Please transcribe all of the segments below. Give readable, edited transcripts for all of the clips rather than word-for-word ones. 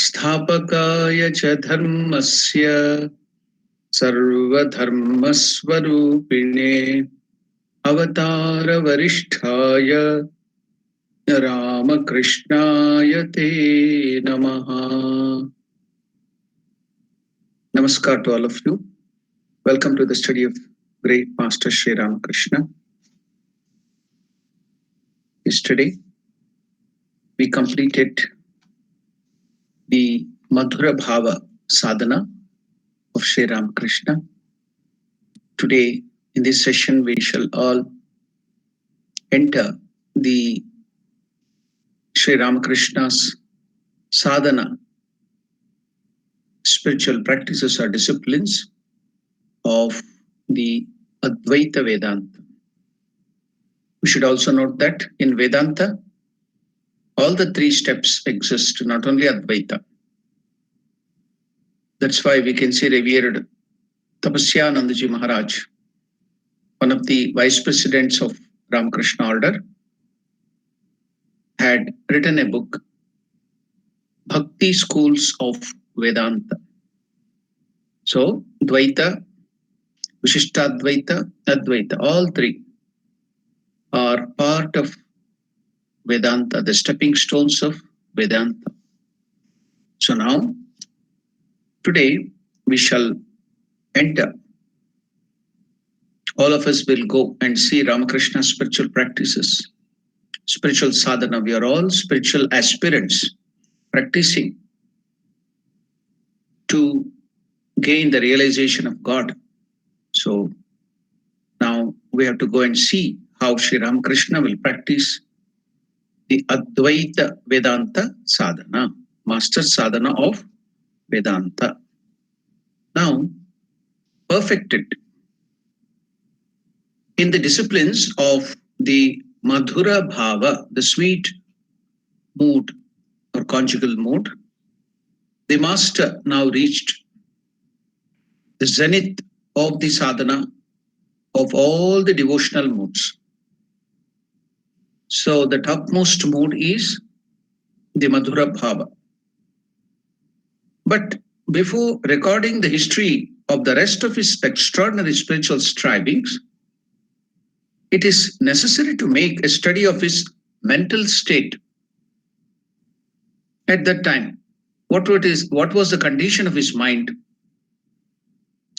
स्थापकाय च धर्मस्य सर्वधर्मस्वरूपिणे अवतारवरिष्ठाय रामकृष्णाय ते नमः. Namaskar to all of you. Welcome to the study of great Master Sri Ramakrishna. Yesterday, we completed the Madhura Bhava sadhana of Sri Ramakrishna. Today, in this session, we shall all enter the Sri Ramakrishna's sadhana, spiritual practices or disciplines of the Advaita Vedanta. We should also note that in Vedanta, all the three steps exist, not only Advaita. That's why we can see revered Tapasyanandaji Maharaj, one of the vice presidents of Ramakrishna order, had written a book, Bhakti Schools of Vedanta. So, Dvaita, Vishishtadvaita, Advaita, all three are part of Vedanta, the stepping stones of Vedanta. So now, today we shall enter. All of us will go and see Ramakrishna's spiritual practices, spiritual sadhana. We are all spiritual aspirants practicing to gain the realization of God. So now we have to go and see how Sri Ramakrishna will practice the Advaita Vedanta sadhana, master sadhana of Vedanta. Now, perfected in the disciplines of the Madhura Bhava, the sweet mood or conjugal mood, the master now reached the zenith of the sadhana of all the devotional moods. So the topmost mood is the Madhura Bhava. But before recording the history of the rest of his extraordinary spiritual strivings, it is necessary to make a study of his mental state at that time. What was the condition of his mind?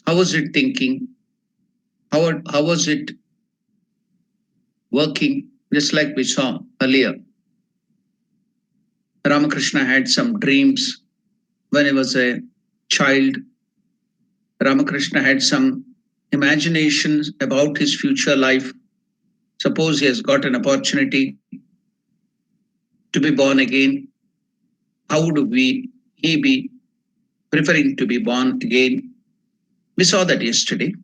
How was it thinking? How was it working? Just like we saw earlier, Ramakrishna had some dreams when he was a child. Ramakrishna had some imaginations about his future life. Suppose he has got an opportunity to be born again. How would he be preferring to be born again? We saw that yesterday.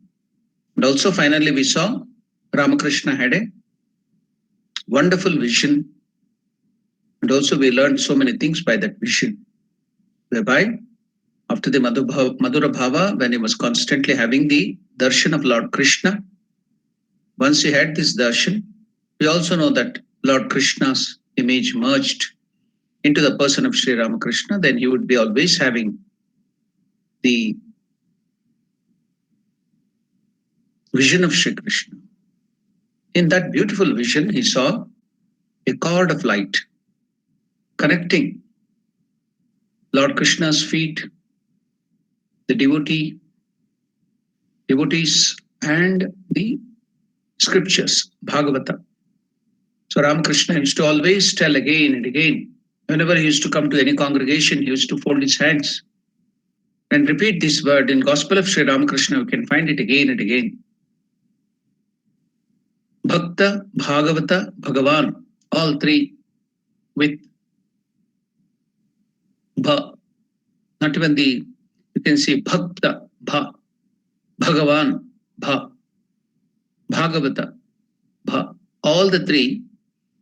And also finally we saw Ramakrishna had a wonderful vision. And also we learned so many things by that vision. Whereby after the Madhura Bhava, when he was constantly having the darshan of Lord Krishna, once he had this darshan, we also know that Lord Krishna's image merged into the person of Sri Ramakrishna, then he would be always having the vision of Sri Krishna. In that beautiful vision, he saw a cord of light connecting Lord Krishna's feet, the devotees, and the scriptures, Bhagavata. So Ramakrishna used to always tell again and again, whenever he used to come to any congregation, he used to fold his hands and repeat this word. In Gospel of Sri Ramakrishna, you can find it again and again. Bhakta, Bhagavata, Bhagavan, all three with Bha. Not even you can see Bhakta, Bha, Bhagavan, Bha, Bhagavata, Bha. All the three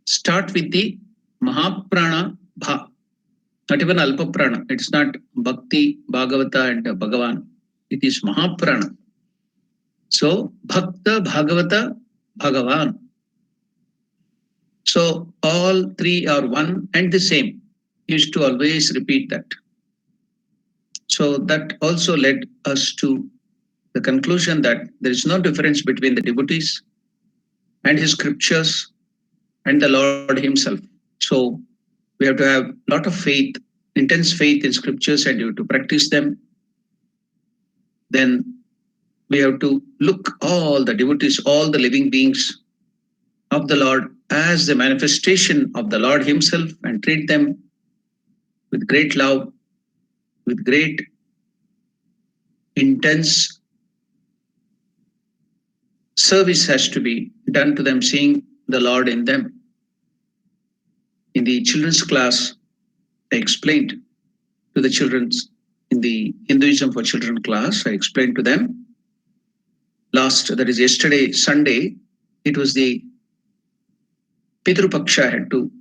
start with the Mahaprana, Bha. Not even Alpa Prana. It's not Bhakti, Bhagavata and Bhagavan. It is Mahaprana. So Bhakta, Bhagavata, Bhagavan. So all three are one and the same. He used to always repeat that. So that also led us to the conclusion that there is no difference between the devotees and his scriptures and the Lord himself. So we have to have a lot of faith, intense faith in scriptures, and you have to practice them. Then we have to look all the devotees, all the living beings of the Lord as the manifestation of the Lord himself and treat them with great love, with great intense service has to be done to them, seeing the Lord in them. In the children's class, I explained to the children in the Hinduism for Children class, I explained to them that is yesterday, Sunday, it was the Pitru Paksha had to,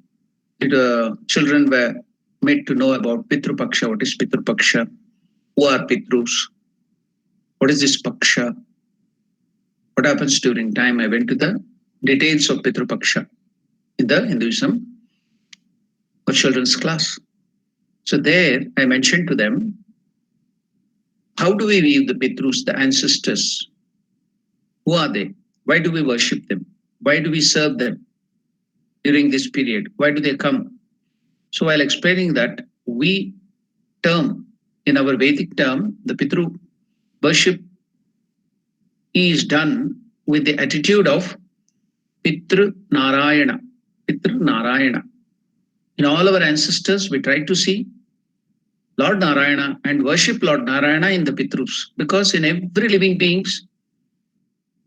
children were made to know about Pitru Paksha. What is Pitru Paksha? Who are Pitrus? What is this Paksha? What happens during time? I went to the details of Pitru Paksha in the Hinduism for children's class. So there I mentioned to them, how do we view the Pitrus, the ancestors? Who are they? Why do we worship them? Why do we serve them during this period? Why do they come? So while explaining that, we term, in our Vedic term, the Pitru worship is done with the attitude of Pitru Narayana. Pitru Narayana. In all our ancestors, we try to see Lord Narayana and worship Lord Narayana in the Pitrus, because in every living beings,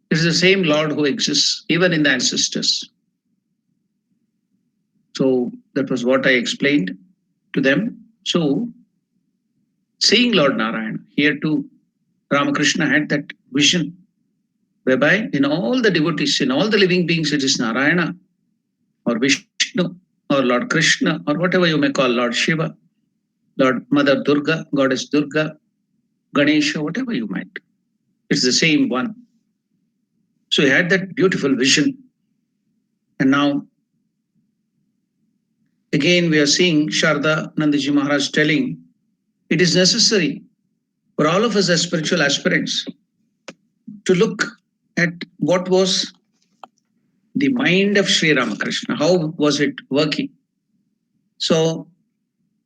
it is the same Lord who exists, even in the ancestors. So that was what I explained to them. So seeing Lord Narayana, here too, Ramakrishna had that vision, whereby in all the devotees, in all the living beings, it is Narayana or Vishnu or Lord Krishna or whatever you may call, Lord Shiva, Lord Mother Durga, Goddess Durga, Ganesha, whatever you might. It's the same one. So he had that beautiful vision. And now, again, we are seeing Sharda Nandaji Maharaj telling, it is necessary for all of us as spiritual aspirants to look at what was the mind of Sri Ramakrishna. How was it working? So,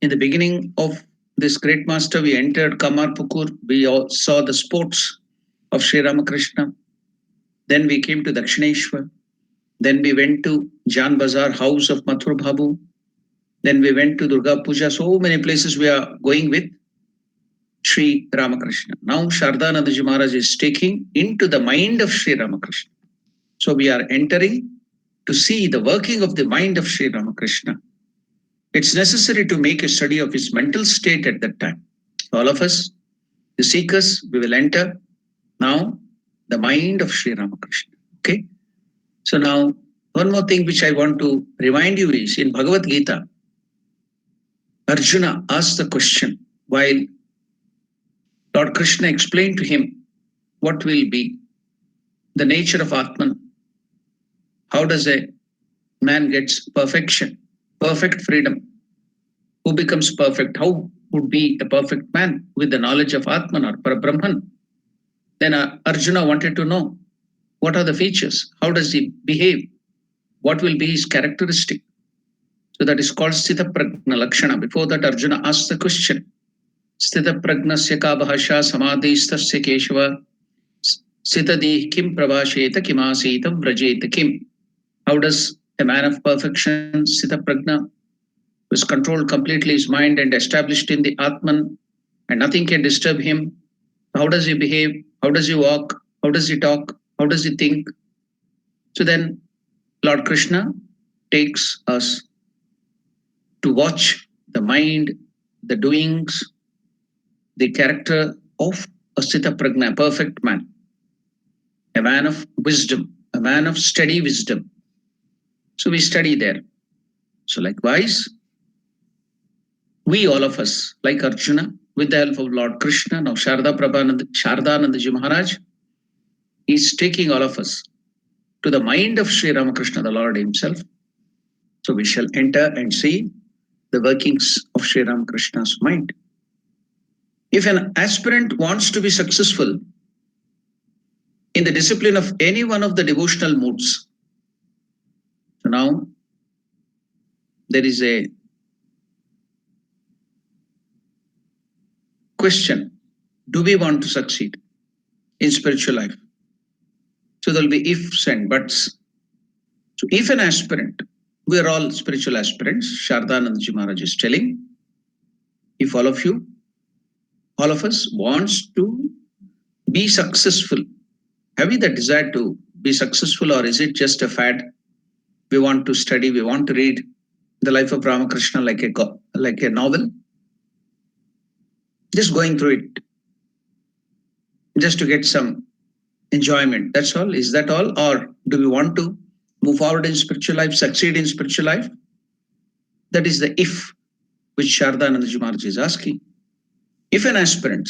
in the beginning of this great master, we entered Kamarpukur. We all saw the sports of Sri Ramakrishna. Then we came to Dakshineshwar. Then we went to Jan Bazar, house of Mathur Babu. Then we went to Durga Puja. So many places we are going with Sri Ramakrishna. Now Shardanandaji Maharaj is taking into the mind of Sri Ramakrishna. So we are entering to see the working of the mind of Sri Ramakrishna. It's necessary to make a study of his mental state at that time. All of us, the seekers, we will enter now the mind of Sri Ramakrishna. Okay. So now one more thing which I want to remind you is in Bhagavad Gita, Arjuna asked the question while Lord Krishna explained to him what will be the nature of Atman. How does a man gets perfection, perfect freedom? Who becomes perfect? How would be a perfect man with the knowledge of Atman or Parabrahman? Then Arjuna wanted to know what are the features? How does he behave? What will be his characteristic? So that is called Sthita Prajna Lakshana. Before that, Arjuna asked the question, Sthita Pragnasya ka bhasha samadhistasya keshava sthitadi kim pravasheta kimasita vrajeta kim. How does a man of perfection, Sthita Prajna, who has controlled completely his mind and established in the Atman and nothing can disturb him, how does he behave? How does he walk? How does he talk? How does he think? So then Lord Krishna takes us to watch the mind, the doings, the character of a Sthita Prajna, perfect man, a man of wisdom, a man of steady wisdom. So we study there. So likewise, we all of us, like Arjuna, with the help of Lord Krishna, now Shardanandaji Maharaj is taking all of us to the mind of Sri Ramakrishna, the Lord himself. So we shall enter and see the workings of Sri Ramakrishna's mind. If an aspirant wants to be successful in the discipline of any one of the devotional moods, so now there is a question, do we want to succeed in spiritual life? So there will be ifs and buts. So if an aspirant, we are all spiritual aspirants, Shardanandaji Maharaj is telling, if all of you, all of us wants to be successful, having the desire to be successful, or is it just a fad? We want to study, we want to read the life of Ramakrishna like a novel, just going through it just to get some enjoyment. That's all. Is that all? Or do we want to move forward in spiritual life, succeed in spiritual life? That is the if which Shardanandaji Maharaj is asking. If an aspirant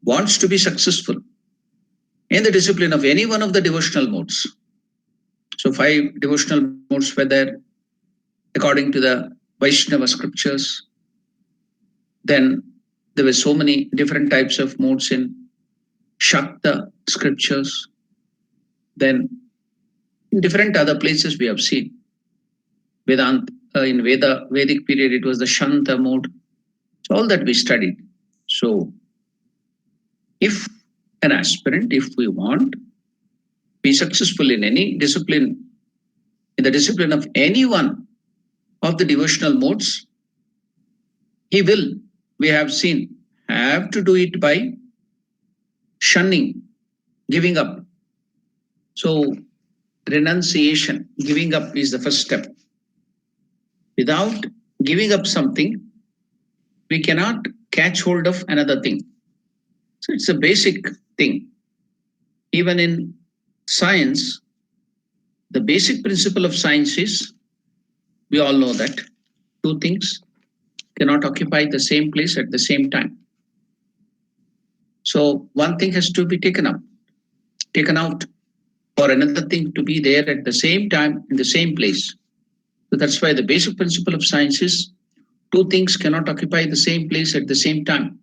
wants to be successful in the discipline of any one of the devotional modes, so 5 devotional modes were there according to the Vaishnava scriptures. Then there were so many different types of modes in Shakta scriptures. Then in different other places we have seen. Vedant, in Vedic period, it was the Shanta mode. So all that we studied. So if an aspirant, if we want, be successful in any discipline, in the discipline of any one of the devotional modes, he will, we have seen, have to do it by shunning, giving up. So renunciation, giving up is the first step. Without giving up something, we cannot catch hold of another thing. So it's a basic thing. Even in science, the basic principle of science is, we all know that 2 things cannot occupy the same place at the same time. So one thing has to be taken out, for another thing to be there at the same time in the same place. So that's why the basic principle of science is 2 things cannot occupy the same place at the same time.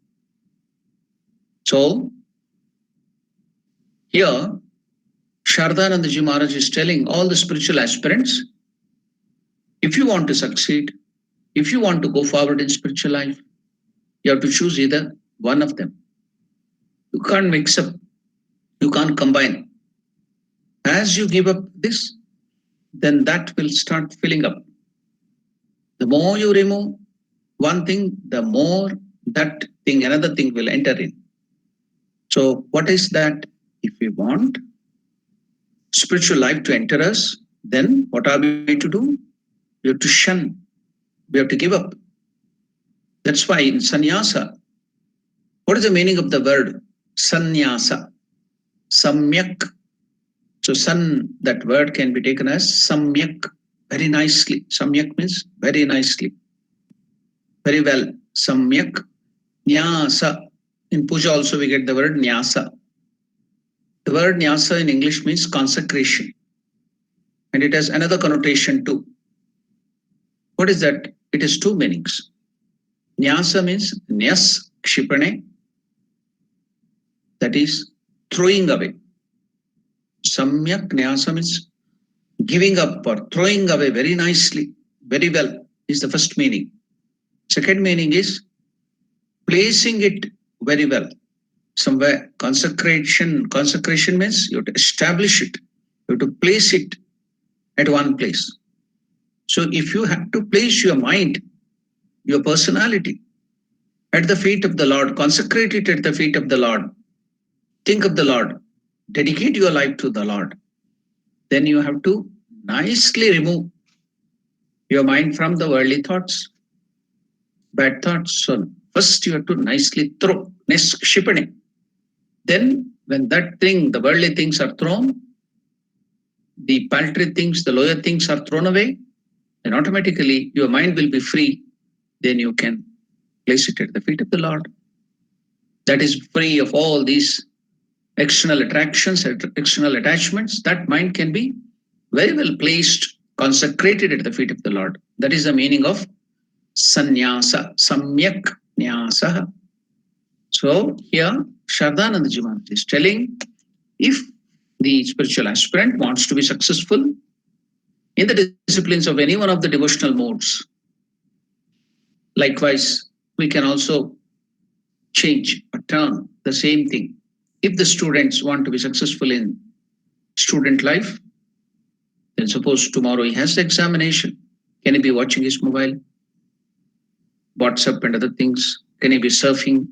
So here, Shardanandaji Maharaj is telling all the spiritual aspirants, if you want to succeed, if you want to go forward in spiritual life, you have to choose either one of them. You can't mix up, you can't combine. As you give up this, then that will start filling up. The more you remove one thing, the more that thing, another thing will enter in. So what is that? If we want spiritual life to enter us, then what are we to do? We have to shun. We have to give up. That's why in sannyasa, what is the meaning of the word sannyasa? Samyak. So that word can be taken as samyak, very nicely. Samyak means very nicely, very well. Samyak, nyasa. In puja also we get the word nyasa. The word nyasa in English means consecration. And it has another connotation too. What is that? It has 2 meanings. Nyasa means nyas kshipane, that is throwing away. Samyak nyasa means giving up or throwing away very nicely, very well, is the first meaning. Second meaning is placing it very well. Somewhere, consecration means you have to establish it, you have to place it at one place. So if you have to place your mind, your personality at the feet of the Lord, consecrate it at the feet of the Lord, think of the Lord, dedicate your life to the Lord, then you have to nicely remove your mind from the worldly thoughts, bad thoughts. So first you have to nicely throw, neskshipane. Then when that thing, the worldly things are thrown, the paltry things, the lower things are thrown away, then automatically your mind will be free. Then you can place it at the feet of the Lord. That is free of all these external attractions, external attachments. That mind can be very well placed, consecrated at the feet of the Lord. That is the meaning of sannyasa, samyak nyasa. So here Shardanandaji Maharaj is telling, if the spiritual aspirant wants to be successful in the disciplines of any one of the devotional modes, likewise, we can also change or turn the same thing. If the students want to be successful in student life, then suppose tomorrow he has the examination. Can he be watching his mobile, WhatsApp and other things? Can he be surfing?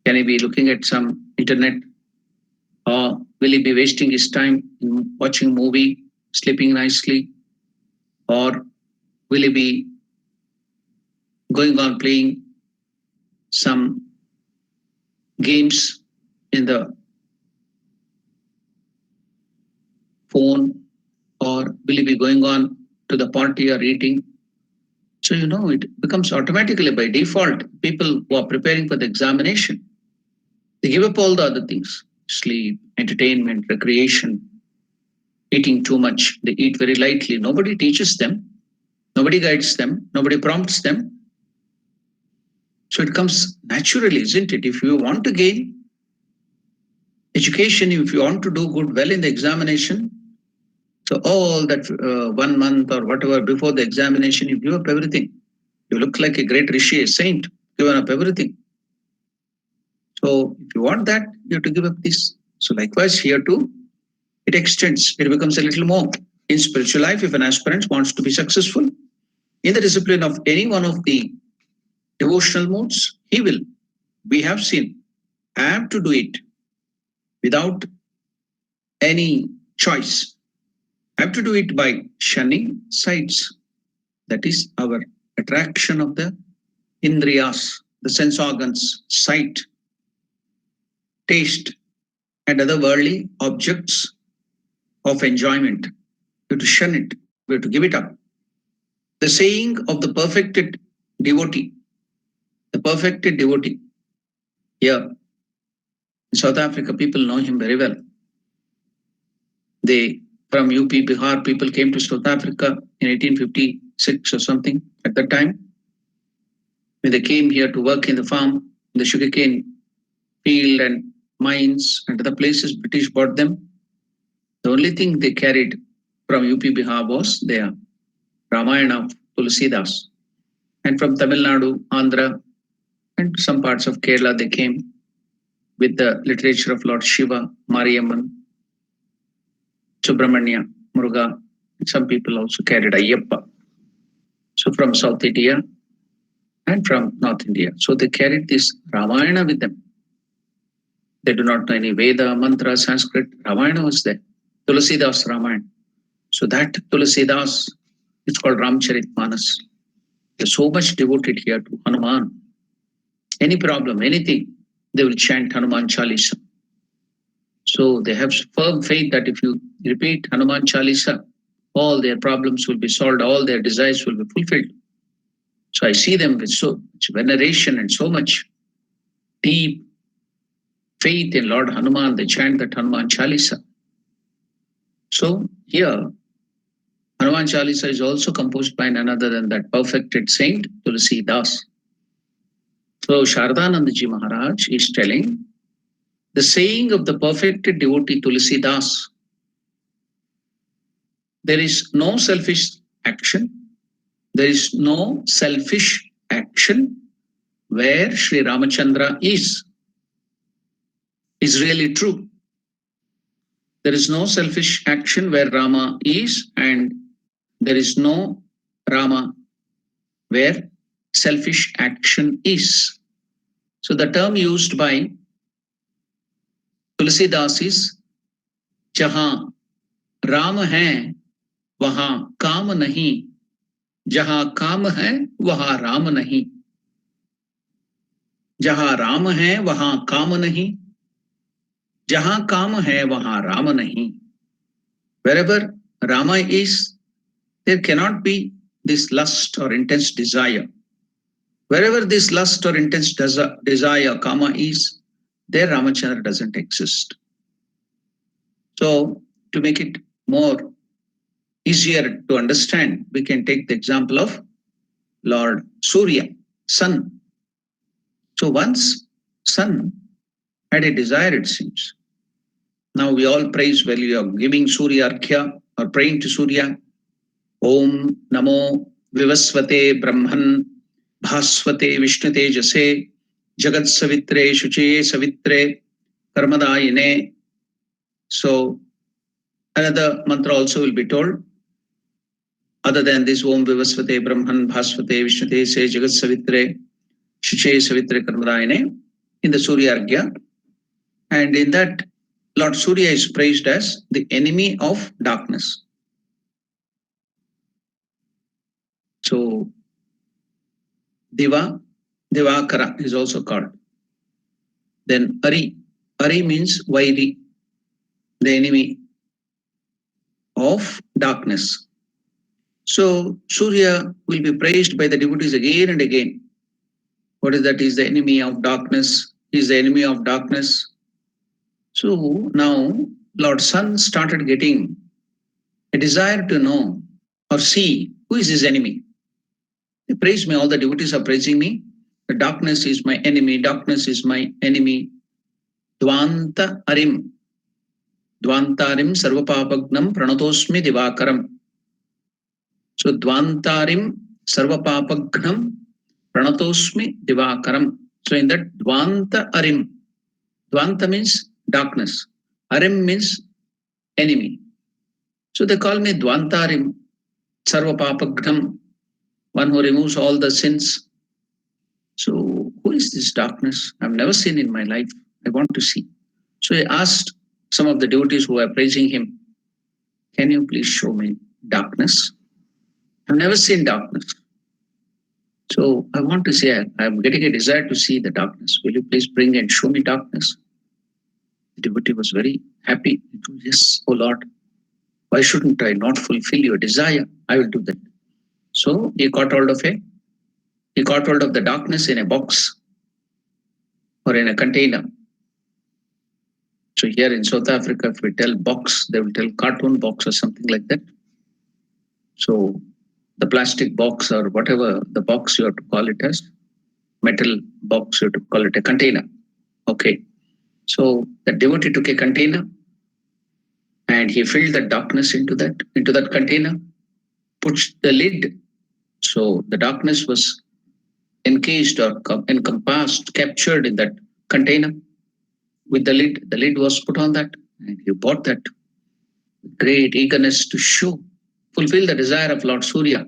Can he be looking at some internet? Or will he be wasting his time in watching movie, sleeping nicely, or will he be going on playing some games in the phone, or will he be going on to the party or eating? So, it becomes automatically by default, people who are preparing for the examination, they give up all the other things: sleep, entertainment, recreation, eating too much. They eat very lightly. Nobody teaches them, nobody guides them, nobody prompts them. So it comes naturally, isn't it? If you want to gain education, if you want to do good well in the examination, so all that 1 month or whatever before the examination, you give up everything. You look like a great rishi, a saint, given up everything. So if you want that, you have to give up this. So likewise here too, it extends, it becomes a little more. In spiritual life, if an aspirant wants to be successful in the discipline of any one of the devotional modes, he will, we have seen, have to do it without any choice. Have to do it by shunning sights. That is our attraction of the indriyas, the sense organs, sight, taste, and other worldly objects of enjoyment. We have to shun it. We have to give it up. The saying of the perfected devotee, here in South Africa, people know him very well. They, from UP, Bihar, people came to South Africa in 1856 or something at that time. When they came here to work in the farm, in the sugarcane field and mines and other places, British bought them. The only thing they carried from UP, Bihar was their Ramayana of Tulsidas. And from Tamil Nadu, Andhra, and some parts of Kerala, they came with the literature of Lord Shiva, Mariamman, Subramanya, Muruga. Some people also carried Ayyappa. So from South India and from North India. So they carried this Ramayana with them. They do not know any Veda, mantra, Sanskrit. Ramayana was there. Tulsidas Ramayana. So that Tulsidas, it's called Ramcharitmanas. They're so much devoted here to Hanuman. Any problem, anything, they will chant Hanuman Chalisa. So they have firm faith that if you repeat Hanuman Chalisa, all their problems will be solved, all their desires will be fulfilled. So I see them with so much veneration and so much deep faith in Lord Hanuman. They chant that Hanuman Chalisa. So here, Hanuman Chalisa is also composed by none other than that perfected saint, Tulsidas. So Shardanandaji Maharaj is telling the saying of the perfected devotee Tulsidas. There is no selfish action. There is no selfish action where Sri Ramachandra is really true. There is no selfish action where Rama is, and there is no Rama where selfish action is. So the term used by Tulsidas is जहां राम है वहां काम नहीं, जहां काम है वहां राम नहीं, जहां राम है वहां काम नहीं, जहां काम है वहां राम नहीं. Wherever Rama is, there cannot be this lust or intense desire. Wherever this lust or intense desire, kama is, there Ramachandra doesn't exist. So to make it more easier to understand, we can take the example of Lord Surya, sun. So once sun had a desire, it seems. Now we all praise while you are giving Surya Arkhya or praying to Surya. Om Namo Vivasvate Brahman Bhasvate Vishnu Tejase Jagat Savitre Shuche Savitre Karmadayine. So another mantra also will be told. Other than this, Om Vivasvate Brahman Bhasvate Vishnu Tejase Jagat Savitre Shuche Savitre Karmadayine in the Surya Arghya. And in that, Lord Surya is praised as the enemy of darkness. So Divakara is also called. Then Ari means Vairi, the enemy of darkness. So Surya will be praised by the devotees again and again. What is that? He is the enemy of darkness. He is the enemy of darkness. So now Lord Sun started getting a desire to know or see who is his enemy. They praise me, all the devotees are praising me. The darkness is my enemy, darkness is my enemy. Dvanta Arim. Dvantarim Sarvapapagnam Pranatosmi Divakaram. So Dvantarim Sarvapapagnam Pranatosmi Divakaram. So in that Dvanta Arim, Dvanta means darkness. Arim means enemy. So they call me Dvantarim Sarvapapagnam, one who removes all the sins. So who is this darkness? I've never seen in my life. I want to see. So he asked some of the devotees who were praising him, can you please show me darkness? I've never seen darkness. So I want to say, I'm getting a desire to see the darkness. Will you please bring and show me darkness? The devotee was very happy. Yes, oh Lord, why shouldn't I not fulfill your desire? I will do that. So he caught hold of the darkness in a box or in a container. So here in South Africa, if we tell box, they will tell cartoon box or something like that. So the plastic box or whatever the box you have to call it as, metal box, you have to call it a container. Okay. So the devotee took a container and he filled the darkness into that container, pushed the lid. So the darkness was encased or encompassed, captured in that container with the lid. The lid was put on that, and he bought that with great eagerness to fulfill the desire of Lord Surya,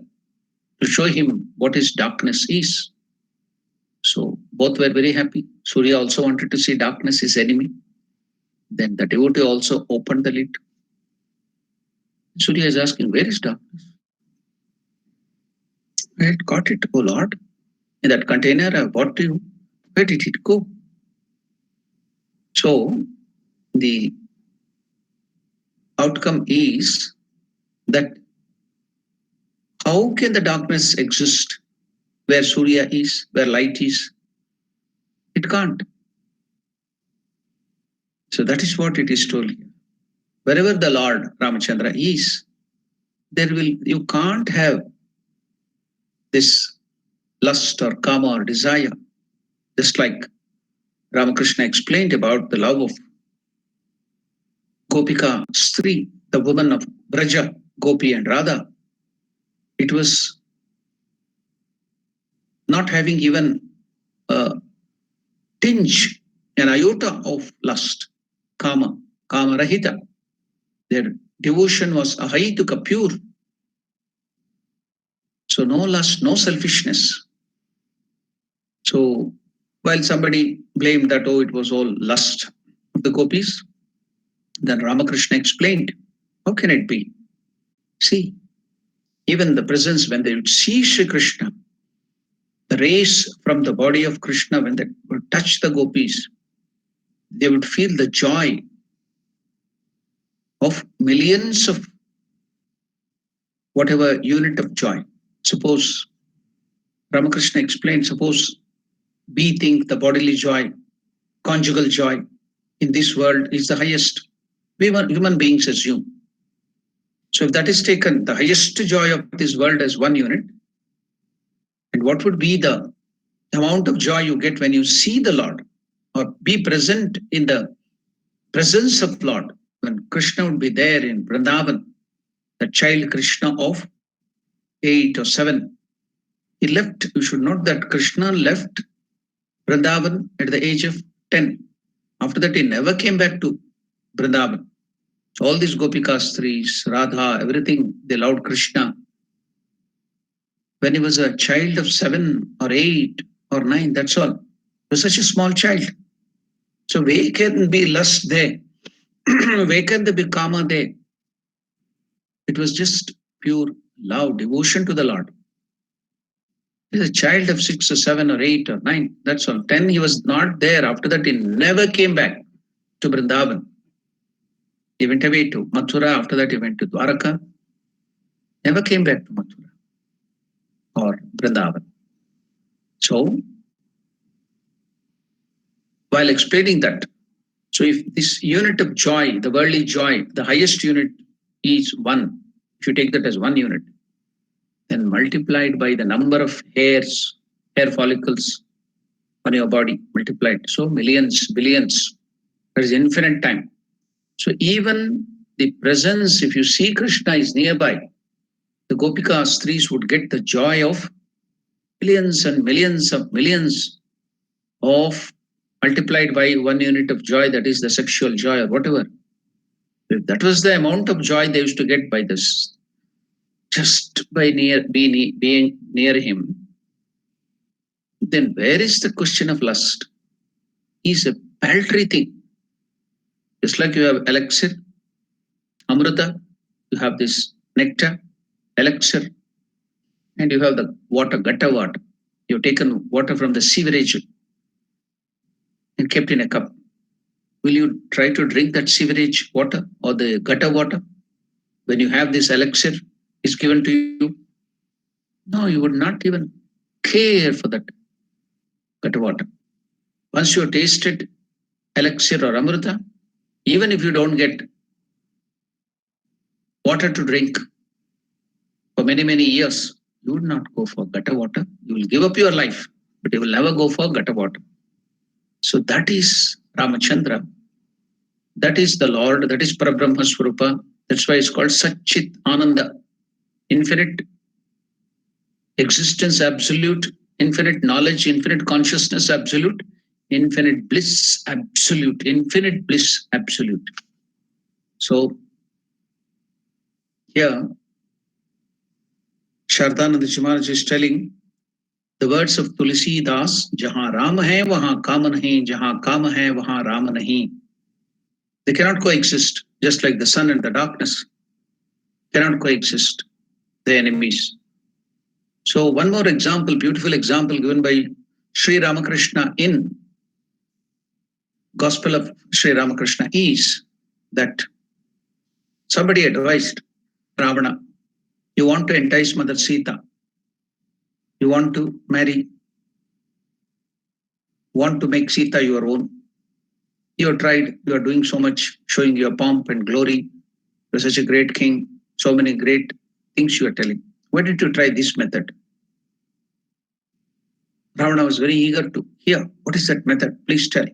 to show him what his darkness is. So both were very happy. Surya also wanted to see darkness, his enemy. Then the devotee also opened the lid. Surya is asking, where is darkness? I had got it, oh Lord. In that container, I bought to you. Where did it go? So the outcome is that how can the darkness exist where Surya is, where light is? It can't. So that is what it is told here. Wherever the Lord Ramachandra is, you can't have this lust or kama or desire. Just like Ramakrishna explained about the love of Gopika Stri, the woman of Braja, Gopi and Radha. It was not having even a tinge, an iota of lust, kama rahita. Their devotion was ahayituka, pure. So no lust, no selfishness. So while somebody blamed that, oh, it was all lust of the gopis, then Ramakrishna explained, how can it be? See, even the presence, when they would see Sri Krishna, the rays from the body of Krishna, when they would touch the gopis, they would feel the joy of millions of whatever unit of joy. Suppose Ramakrishna explained, suppose we think the bodily joy, conjugal joy in this world is the highest. Human beings assume. So if that is taken, the highest joy of this world as one unit, and what would be the amount of joy you get when you see the Lord or be present in the presence of Lord? When Krishna would be there in Vrindavan, the child Krishna of 8 or 7, he left. You should note that Krishna left Vrindavan at the age of 10. After that, he never came back to Vrindavan. So all these Gopikastris, Radha, everything, they loved Krishna. When he was a child of 7 or 8 or 9, that's all. He was such a small child. So where can be lust there? awaken the big Kama there. It was just pure love, devotion to the Lord. He's a child of 6 or 7 or 8 or 9. That's all. 10, he was not there. After that, he never came back to Vrindavan. He went away to Mathura. After that, he went to Dwaraka. Never came back to Mathura or Vrindavan. So, while explaining that, so if this unit of joy, the worldly joy, the highest unit is 1, if you take that as 1 unit, then multiplied by the number of hairs, hair follicles on your body, multiplied. So millions, billions, there is infinite time. So even the presence, if you see Krishna is nearby, the Gopika Stris would get the joy of millions and millions of millions of multiplied by 1 unit of joy, that is the sexual joy or whatever. If that was the amount of joy they used to get by this, just by being near him, then where is the question of lust? Is a paltry thing. Just like you have elixir, amrita, you have this nectar, elixir, and you have the water, gata water. You've taken water from the sewerage and kept in a cup. Will you try to drink that sewerage water or the gutter water? When you have this elixir is given to you, no, you would not even care for that gutter water. Once you have tasted elixir or amrita, even if you don't get water to drink for many, many years, you would not go for gutter water. You will give up your life, but you will never go for gutter water. So that is Ramachandra. That is the Lord. That is Parabrahma Swarupa. That's why it's called Satchit Ananda. Infinite existence, absolute, infinite knowledge, infinite consciousness, absolute, infinite bliss, absolute, infinite bliss, absolute. So here, Shardananda Maharaj is telling the words of Tulsi Das, Jahan Ram hai, wahan Kam nahi, jahan Kam hai, wahan Ram nahi. They cannot coexist, just like the sun and the darkness cannot coexist, the enemies. So one more example, beautiful example given by Sri Ramakrishna in Gospel of Sri Ramakrishna is that somebody advised Ravana, you want to entice Mother Sita, you want to marry, want to make Sita your own. You have tried, you are doing so much, showing your pomp and glory. You're such a great king, so many great things you are telling. Why did you try this method? Ravana was very eager to hear, what is that method? Please tell.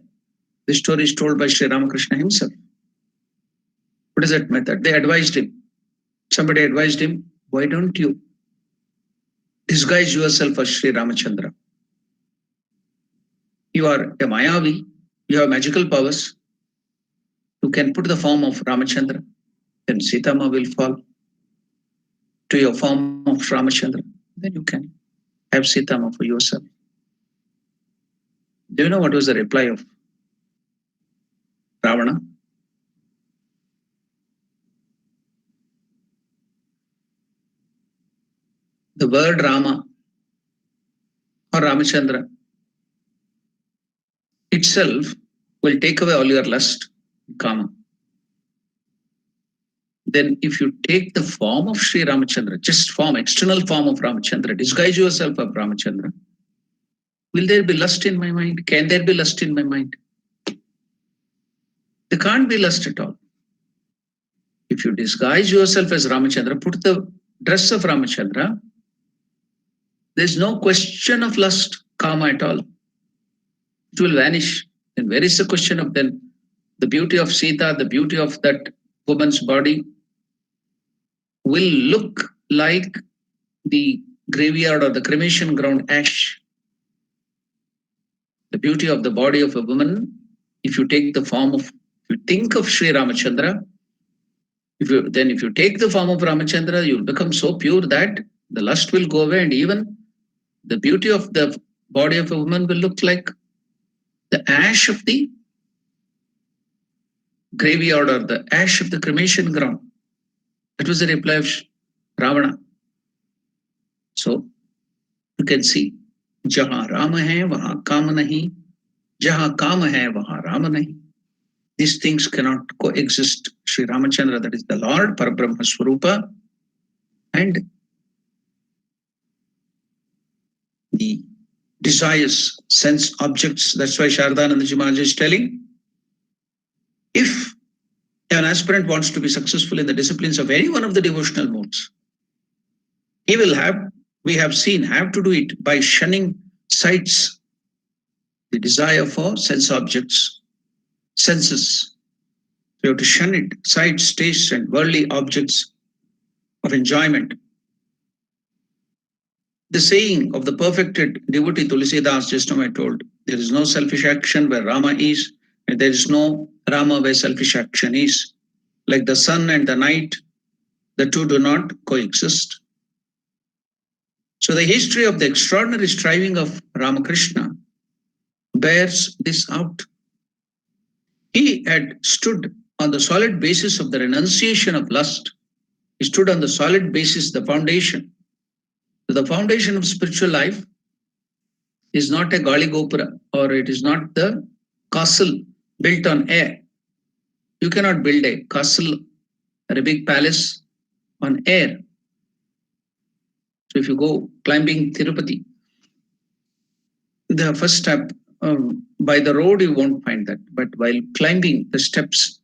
This story is told by Sri Ramakrishna himself. What is that method? They advised him. Somebody advised him, why don't you disguise yourself as Sri Ramachandra? You are a Mayavi, you have magical powers. You can put the form of Ramachandra, then Sitama will fall to your form of Ramachandra. Then you can have Sitama for yourself. Do you know what was the reply of Ravana? The word Rama or Ramachandra itself will take away all your lust, Kama. Then if you take the form of Sri Ramachandra, just form, external form of Ramachandra, disguise yourself of Ramachandra, will there be lust in my mind? Can there be lust in my mind? There can't be lust at all. If you disguise yourself as Ramachandra, put the dress of Ramachandra, there's no question of lust, Kama at all. It will vanish. Then where is the question of then the beauty of Sita, the beauty of that woman's body will look like the graveyard or the cremation ground ash. The beauty of the body of a woman, if you take the form of, if you think of Sri Ramachandra, if you take the form of Ramachandra, you'll become so pure that the lust will go away, and even the beauty of the body of a woman will look like the ash of the graveyard or the ash of the cremation ground. That was the reply of Ravana. So you can see, Jahan Rama hai, wahan Kam nahi. Jahan Kam hai, wahan Rama nahi. These things cannot coexist. Sri Ramachandra, that is the Lord, Parabrahma Swarupa, and the desires, sense objects. That's why Shardanandaji Maharaj is telling, if an aspirant wants to be successful in the disciplines of any one of the devotional modes, he will have, we have seen, have to do it by shunning sights, the desire for sense objects, senses. You have to shun it, sights, tastes, and worldly objects of enjoyment. The saying of the perfected devotee Tulsidas, just now I told, there is no selfish action where Rama is, and there is no Rama where selfish action is. Like the sun and the night, the two do not coexist. So the history of the extraordinary striving of Ramakrishna bears this out. He had stood on the solid basis of the renunciation of lust. He stood on the solid basis, the foundation. The foundation of spiritual life is not a Gali Gopura, or it is not the castle built on air. You cannot build a castle or a big palace on air. So if you go climbing Tirupati, the first step, by the road you won't find that, but while climbing the steps,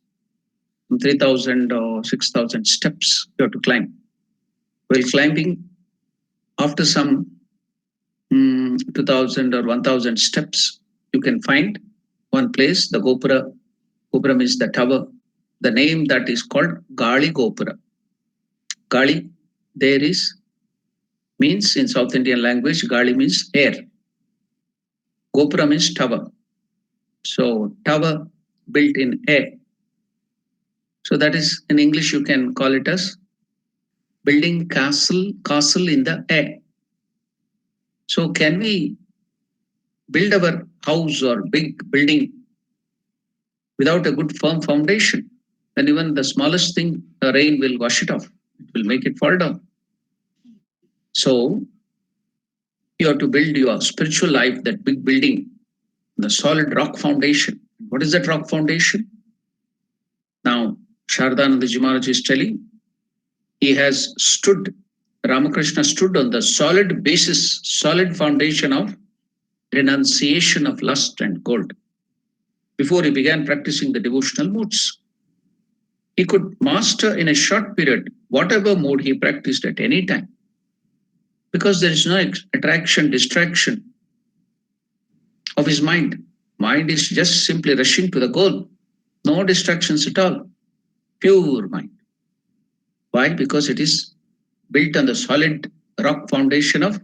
3,000 or 6,000 steps you have to climb. While climbing, after some 2,000 or 1,000 steps, you can find one place, the Gopura. Gopura means the tower. The name that is called Gali Gopura. Gali, there is, means in South Indian language, Gali means air. Gopura means tower. So tower built in air. So that is, in English you can call it as building castle in the air. So can we build our house or big building without a good firm foundation? Then even the smallest thing, the rain will wash it off. It will make it fall down. So you have to build your spiritual life, that big building, the solid rock foundation. What is that rock foundation? Now, Shardanandaji Maharaj is telling, he has stood, Ramakrishna stood on the solid basis, solid foundation of renunciation of lust and gold. Before he began practicing the devotional modes, he could master in a short period whatever mode he practiced at any time, because there is no attraction, distraction of his mind. Mind is just simply rushing to the goal. No distractions at all. Pure mind. Why? Because it is built on the solid rock foundation of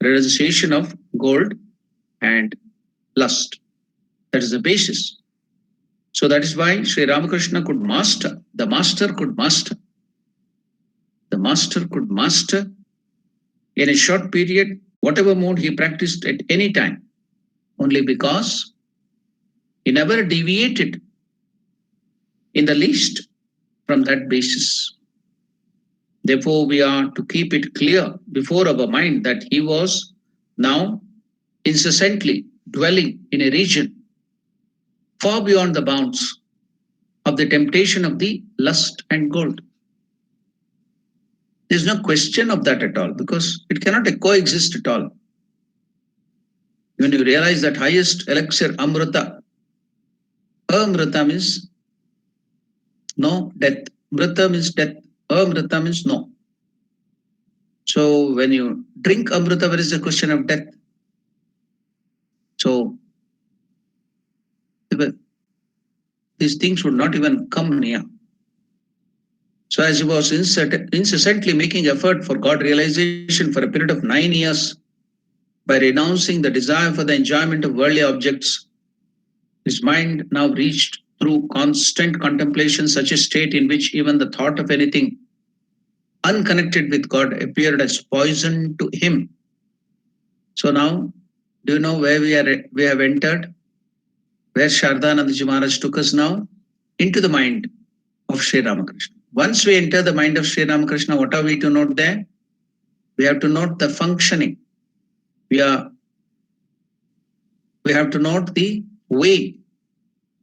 realization of gold and lust. That is the basis. So that is why Sri Ramakrishna could master, the master could master. The master could master in a short period whatever mode he practiced at any time, only because he never deviated in the least from that basis. Therefore, we are to keep it clear before our mind that he was now incessantly dwelling in a region far beyond the bounds of the temptation of the lust and gold. There's no question of that at all, because it cannot coexist at all. When you realize that highest elixir, Amrita, Amrita means no death. Mrita means death. Amrita means no. So when you drink Amrita, where is the question of death? So these things would not even come near. So as he was incessantly making effort for God realization for a period of 9 years, by renouncing the desire for the enjoyment of worldly objects, his mind now reached through constant contemplation such a state in which even the thought of anything unconnected with God appeared as poison to him. So now, do you know where we have entered? Where Shardanandaji Maharaj took us now? into the mind of Sri Ramakrishna. Once we enter the mind of Sri Ramakrishna, what are we to note there? We have to note the functioning. We have to note the way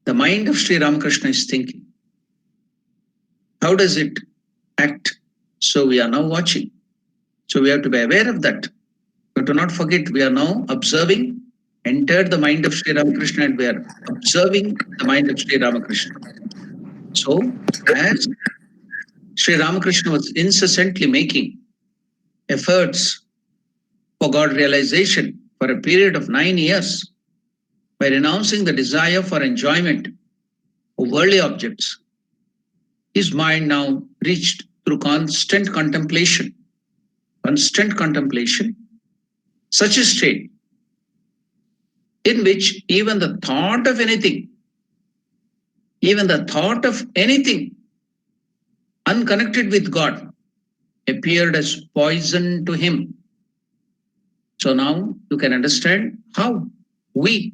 the mind of Sri Ramakrishna is thinking. How does it act? So we are now watching. So we have to be aware of that. But do not forget, we are now observing, entered the mind of Sri Ramakrishna, and we are observing the mind of Sri Ramakrishna. So as Sri Ramakrishna was incessantly making efforts for God realization for a period of 9 years by renouncing the desire for enjoyment of worldly objects, his mind now reached through constant contemplation, such a state in which even the thought of anything unconnected with God appeared as poison to him. So now you can understand how we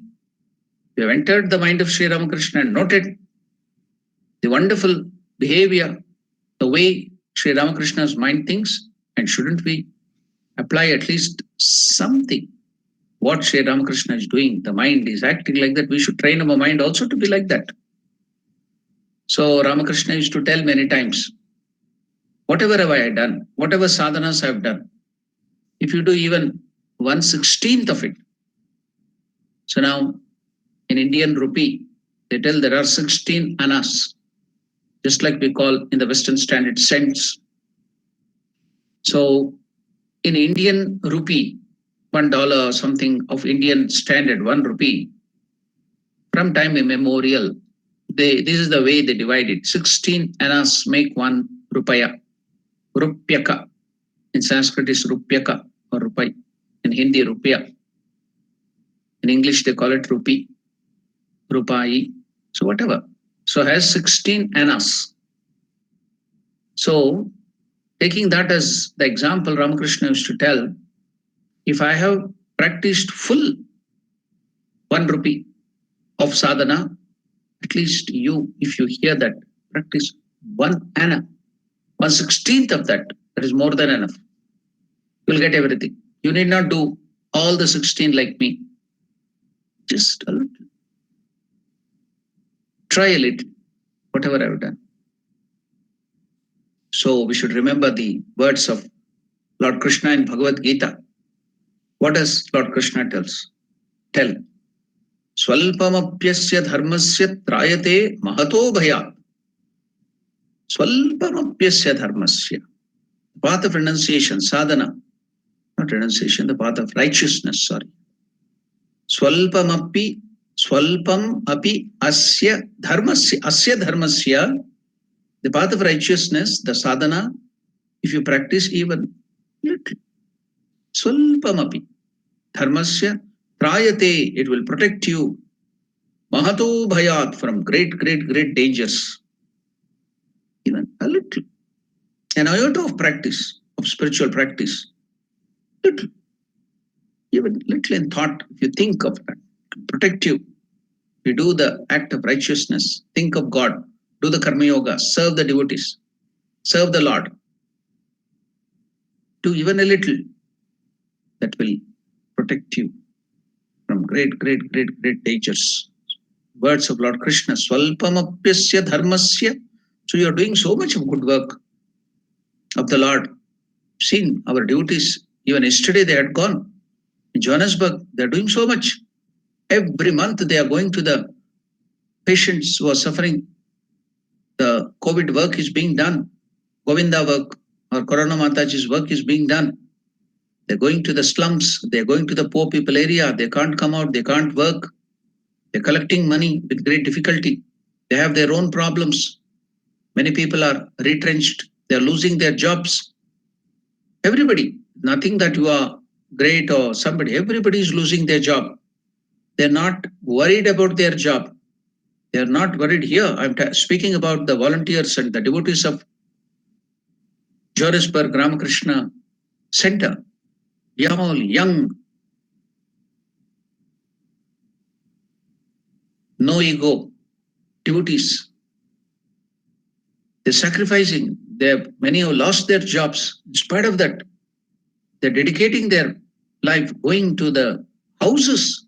have entered the mind of Sri Ramakrishna and noted the wonderful behavior, the way Sri Ramakrishna's mind thinks, and shouldn't we apply at least something? What Sri Ramakrishna is doing, the mind is acting like that. We should train our mind also to be like that. So Ramakrishna used to tell many times, whatever have I done, whatever sadhanas I have done, if you do even 1/16th of it. So now in Indian rupee, they tell there are 16 annas, just like we call in the Western standard cents. So in Indian rupee, $1 or something of Indian standard, 1 rupee, from time immemorial, this is the way they divide it. 16 annas make 1 rupaya. Rupyaka. In Sanskrit is rupyaka or rupai. In Hindi, rupya. In English, they call it rupee, rupai. So whatever. So has 16 annas. So taking that as the example, Ramakrishna used to tell, if I have practiced full 1 rupee of sadhana, at least you, if you hear that, practice 1 anna, 1/16th of that, that is more than enough. You'll get everything. You need not do all the 16 like me. Just a little. Try a little, whatever I've done. So we should remember the words of Lord Krishna in Bhagavad Gita. What does Lord Krishna tell? Swalpamapyasya dharmasya trayate mahato bhayat. Swalpamapyasya dharmasya. The path of renunciation, sadhana, not renunciation, the path of righteousness, sorry. Swalpam api asya dharmasya, the path of righteousness, the sadhana, if you practice even little, swalpam api dharmasya trayate, it will protect you. Mahato bhayat, from great dangers. Even a little. An iota of practice, of spiritual practice. Little. Even little in thought, if you think of that, it will protect you. You do the act of righteousness, think of God, do the karma yoga, serve the devotees, serve the Lord. Do even a little, that will protect you from great dangers. Words of Lord Krishna, Swalpamapyasya dharmasya. So you are doing so much of good work of the Lord. Seen our devotees, even yesterday they had gone. In Johannesburg, they are doing so much. Every month they are going to the patients who are suffering. The COVID work is being done. Govinda work or Corona Mataji's work is being done. They're going to the slums. They're going to the poor people area. They can't come out. They can't work. They're collecting money with great difficulty. They have their own problems. Many people are retrenched. They're losing their jobs. Everybody, nothing that you are great or somebody, everybody is losing their job. They're not worried about their job. They're not worried here. I'm speaking about the volunteers and the devotees of Johannesburg Ramakrishna Center. They are all young, no ego devotees. They're sacrificing. Many have lost their jobs. In spite of that, they're dedicating their life going to the houses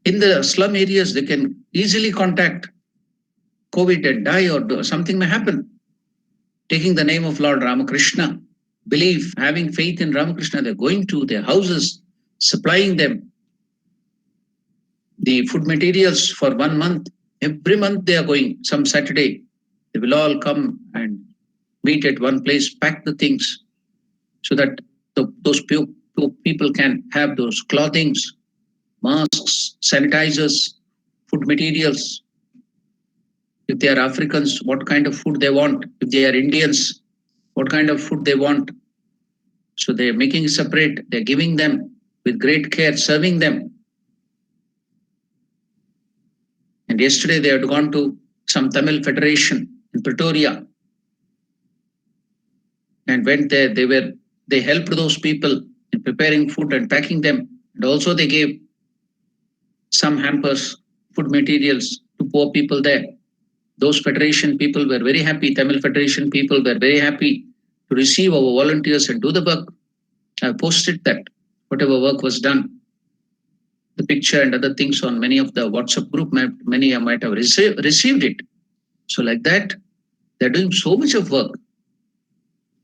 in the slum areas. They can easily contact COVID and die, or something may happen. Taking the name of Lord Ramakrishna, belief, having faith in Ramakrishna, they're going to their houses, supplying them the food materials for 1 month. Every month they are going, some Saturday, they will all come and meet at one place, pack the things so that those people can have those clothings, masks, sanitizers, food materials. If they are Africans, what kind of food they want. If they are Indians, what kind of food they want. So they're making separate, they're giving them with great care, serving them. And yesterday they had gone to some Tamil Federation in Pretoria and went there. They helped those people in preparing food and packing them. And also they gave some hampers, food materials to poor people there. Those Federation people were very happy. Tamil Federation people were very happy to receive our volunteers and do the work. I posted that, whatever work was done. The picture and other things on many of the WhatsApp group, many might have received it. So like that, they're doing so much of work.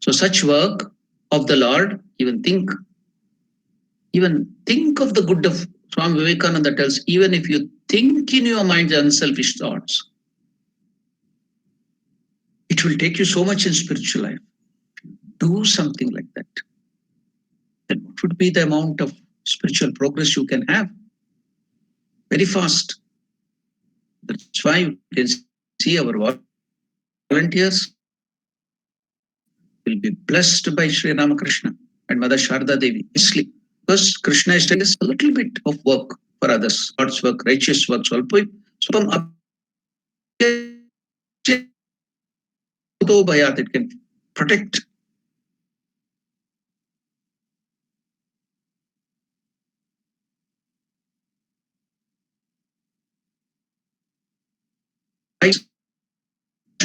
So such work of the Lord, even think of the good of Swami Vivekananda tells, even if you think in your mind the unselfish thoughts, it will take you so much in spiritual life. Do something like that. Then what would be the amount of spiritual progress you can have? Very fast. That's why you can see our volunteers will be blessed by Sri Ramakrishna and Mother Sharda Devi. Because Krishna is telling us a little bit of work for others, God's work, righteous work. So it can protect.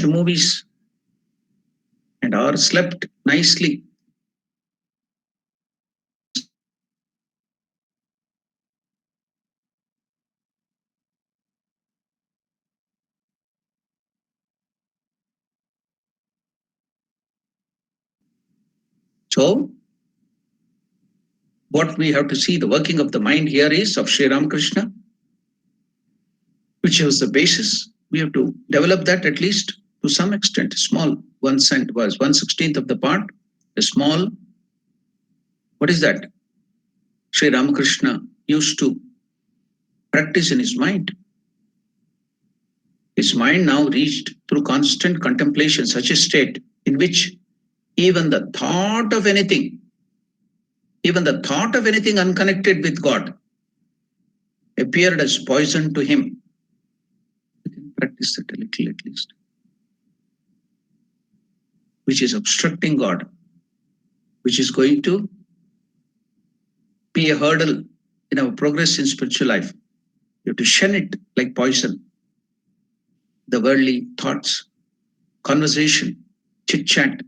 Movies and are slept nicely. So what we have to see, the working of the mind here is of Sri Ramakrishna, which was the basis. We have to develop that at least to some extent. Small, 1/16 of the part, a small. What is that? Sri Ramakrishna used to practice in his mind. His mind now reached through constant contemplation such a state in which even the thought of anything unconnected with God appeared as poison to him. You can practice that a little at least, which is obstructing God, which is going to be a hurdle in our progress in spiritual life. You have to shun it like poison. The worldly thoughts, conversation, chit-chat,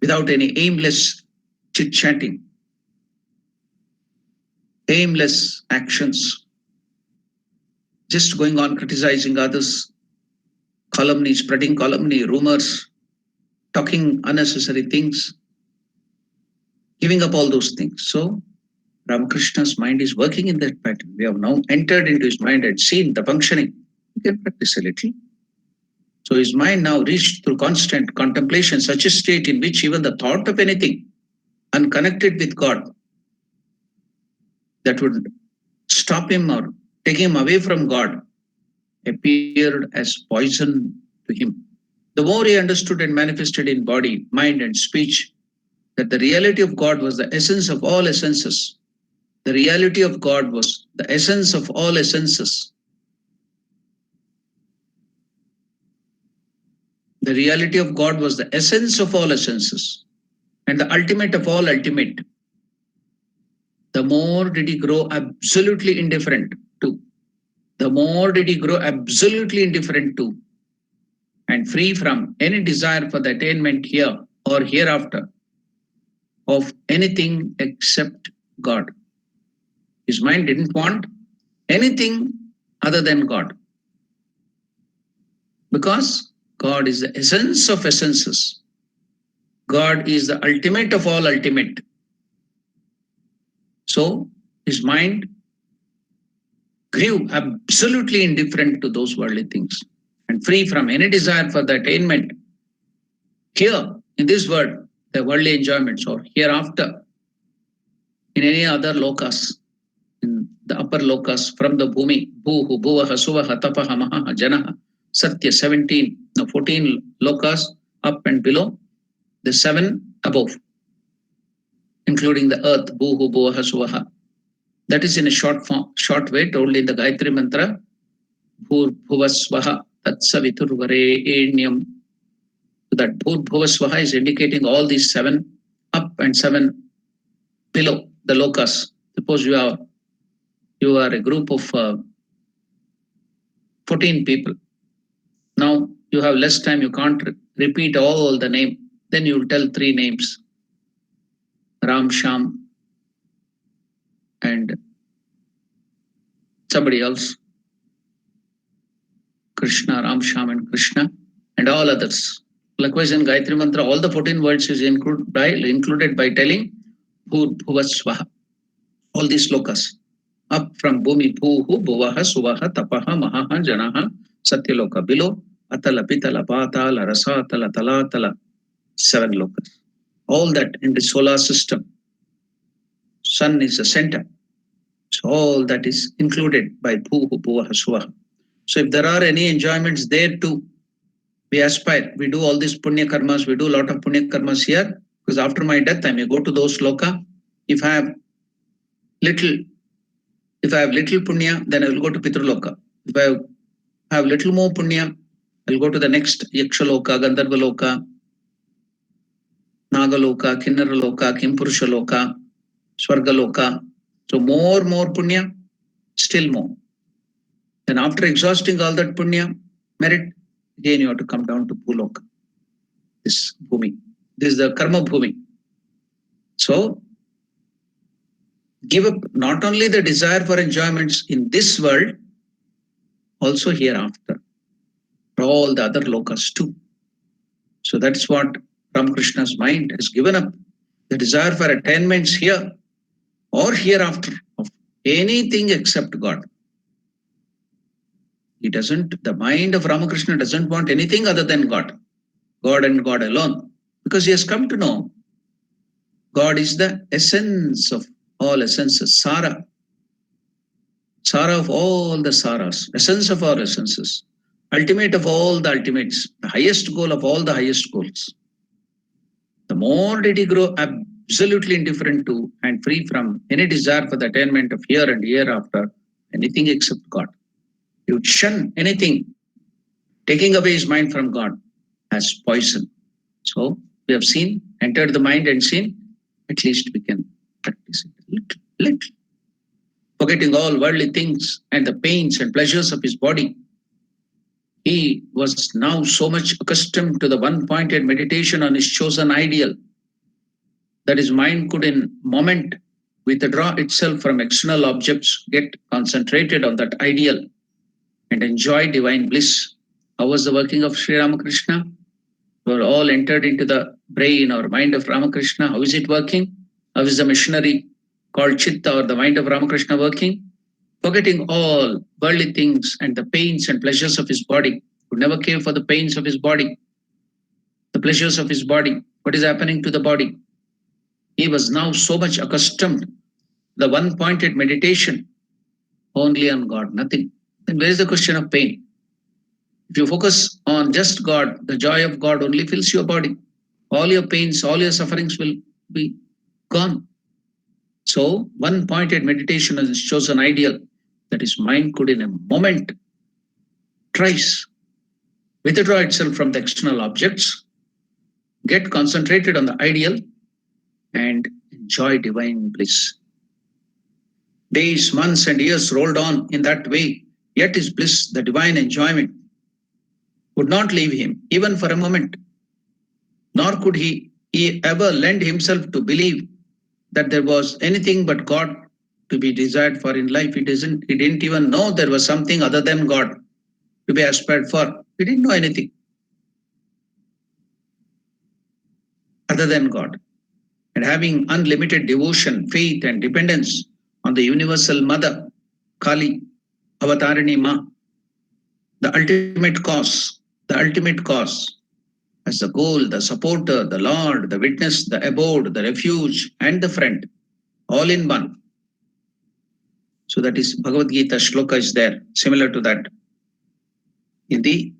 without any aimless chit-chatting, aimless actions, just going on criticizing others, calumny, spreading calumny, rumors, talking unnecessary things, giving up all those things. So Ramakrishna's mind is working in that pattern. We have now entered into his mind and seen the functioning. You can practice a little. So his mind now reached through constant contemplation such a state in which even the thought of anything unconnected with God that would stop him or take him away from God appeared as poison to him. The more he understood and manifested in body, mind, and speech that the reality of God was the essence of all essences. The reality of God was the essence of all essences. The reality of God was the essence of all essences and the ultimate of all ultimate. The more did he grow absolutely indifferent to. The more did he grow absolutely indifferent to. And and free from any desire for the attainment here or hereafter of anything except God. His mind didn't want anything other than God. Because God is the essence of essences. God is the ultimate of all ultimate. So his mind grew absolutely indifferent to those worldly things and free from any desire for the attainment here in this world, the worldly enjoyments, or hereafter in any other lokas, in the upper lokas from the bhumi, bhuhu, bhuvaha, suvaha, tapaha, mahaha, janaha, satya, 14 lokas up and below, the 7 above, including the earth, bhuhu, bhuvaha, suvaha. That is in a short way told in the Gayatri Mantra, Bhur Bhuvasvaha Tatsaviturvarenyam. That Bhur Bhuvasvaha is indicating all these 7 up and 7 below the lokas. Suppose you are a group of 14 people. Now you have less time, you can't repeat all the name. Then you will tell 3 names. Ram, Sham, and somebody else. Krishna, Ram, Sham, and Krishna, and all others. Likewise, in Gayatri Mantra, all the 14 words is included by telling Bhur Bhuvasvaha. All these lokas. Up from Bhumi, Bhuhu, Bhuvaha, Suvaha, Tapaha, Mahaha, Janaha, Satyaloka. Below, Atala, Pitala, Patala, Rasatala, Talatala. 7 lokas. All that in the solar system. Sun is the center. So all that is included by Bhuhu, Bhuvaha, Suvaha. So if there are any enjoyments there too, we aspire, we do all these punya karmas, we do a lot of punya karmas here, because after my death I may go to those loka. If I have little punya, then I will go to Pitraloka. If I have little more punya, I will go to the next Yakshaloka, Gandharvaloka, Nagaloka, Kinnaraloka, Kimpurushaloka, Swargaloka. So more punya, still more. Then after exhausting all that punya, merit, again you have to come down to Bhuloka, this bhumi. This is the karma bhumi. So give up not only the desire for enjoyments in this world, also hereafter, for all the other lokas too. So that's what Ramakrishna's mind has given up, the desire for attainments here or hereafter of anything except God. The mind of Ramakrishna doesn't want anything other than God and God alone, because he has come to know God is the essence of all essences, Sara of all the Saras, essence of all essences, ultimate of all the ultimates, the highest goal of all the highest goals. The more did he grow absolutely indifferent to and free from any desire for the attainment of here and hereafter, anything except God. He would shun anything, taking away his mind from God as poison. So we have seen, entered the mind and seen, at least we can practice it little. Forgetting all worldly things and the pains and pleasures of his body, he was now so much accustomed to the one-pointed meditation on his chosen ideal that his mind could in a moment withdraw itself from external objects, get concentrated on that ideal and enjoy divine bliss. How was the working of Sri Ramakrishna? We were all entered into the brain or mind of Ramakrishna. How is it working? How is the machinery called Chitta or the mind of Ramakrishna working? Forgetting all worldly things and the pains and pleasures of his body, would never care for the pains of his body, the pleasures of his body, what is happening to the body. He was now so much accustomed to the one-pointed meditation only on God, nothing. Then where is the question of pain? If you focus on just God, the joy of God only fills your body. All your pains, all your sufferings will be gone. So one-pointed meditation is chosen ideal that his mind could in a moment trace, withdraw itself from the external objects, get concentrated on the ideal and enjoy divine bliss. Days, months and years rolled on in that way, yet his bliss, the divine enjoyment, would not leave him even for a moment, nor could he ever lend himself to believe that there was anything but God to be desired for in life. He didn't even know there was something other than God to be aspired for. He didn't know anything other than God. And having unlimited devotion, faith, and dependence on the universal mother, Kali, Avatarini Ma, the ultimate cause, as the goal, the supporter, the Lord, the witness, the abode, the refuge, and the friend, all in one. So that is Bhagavad Gita shloka is there, similar to that. In the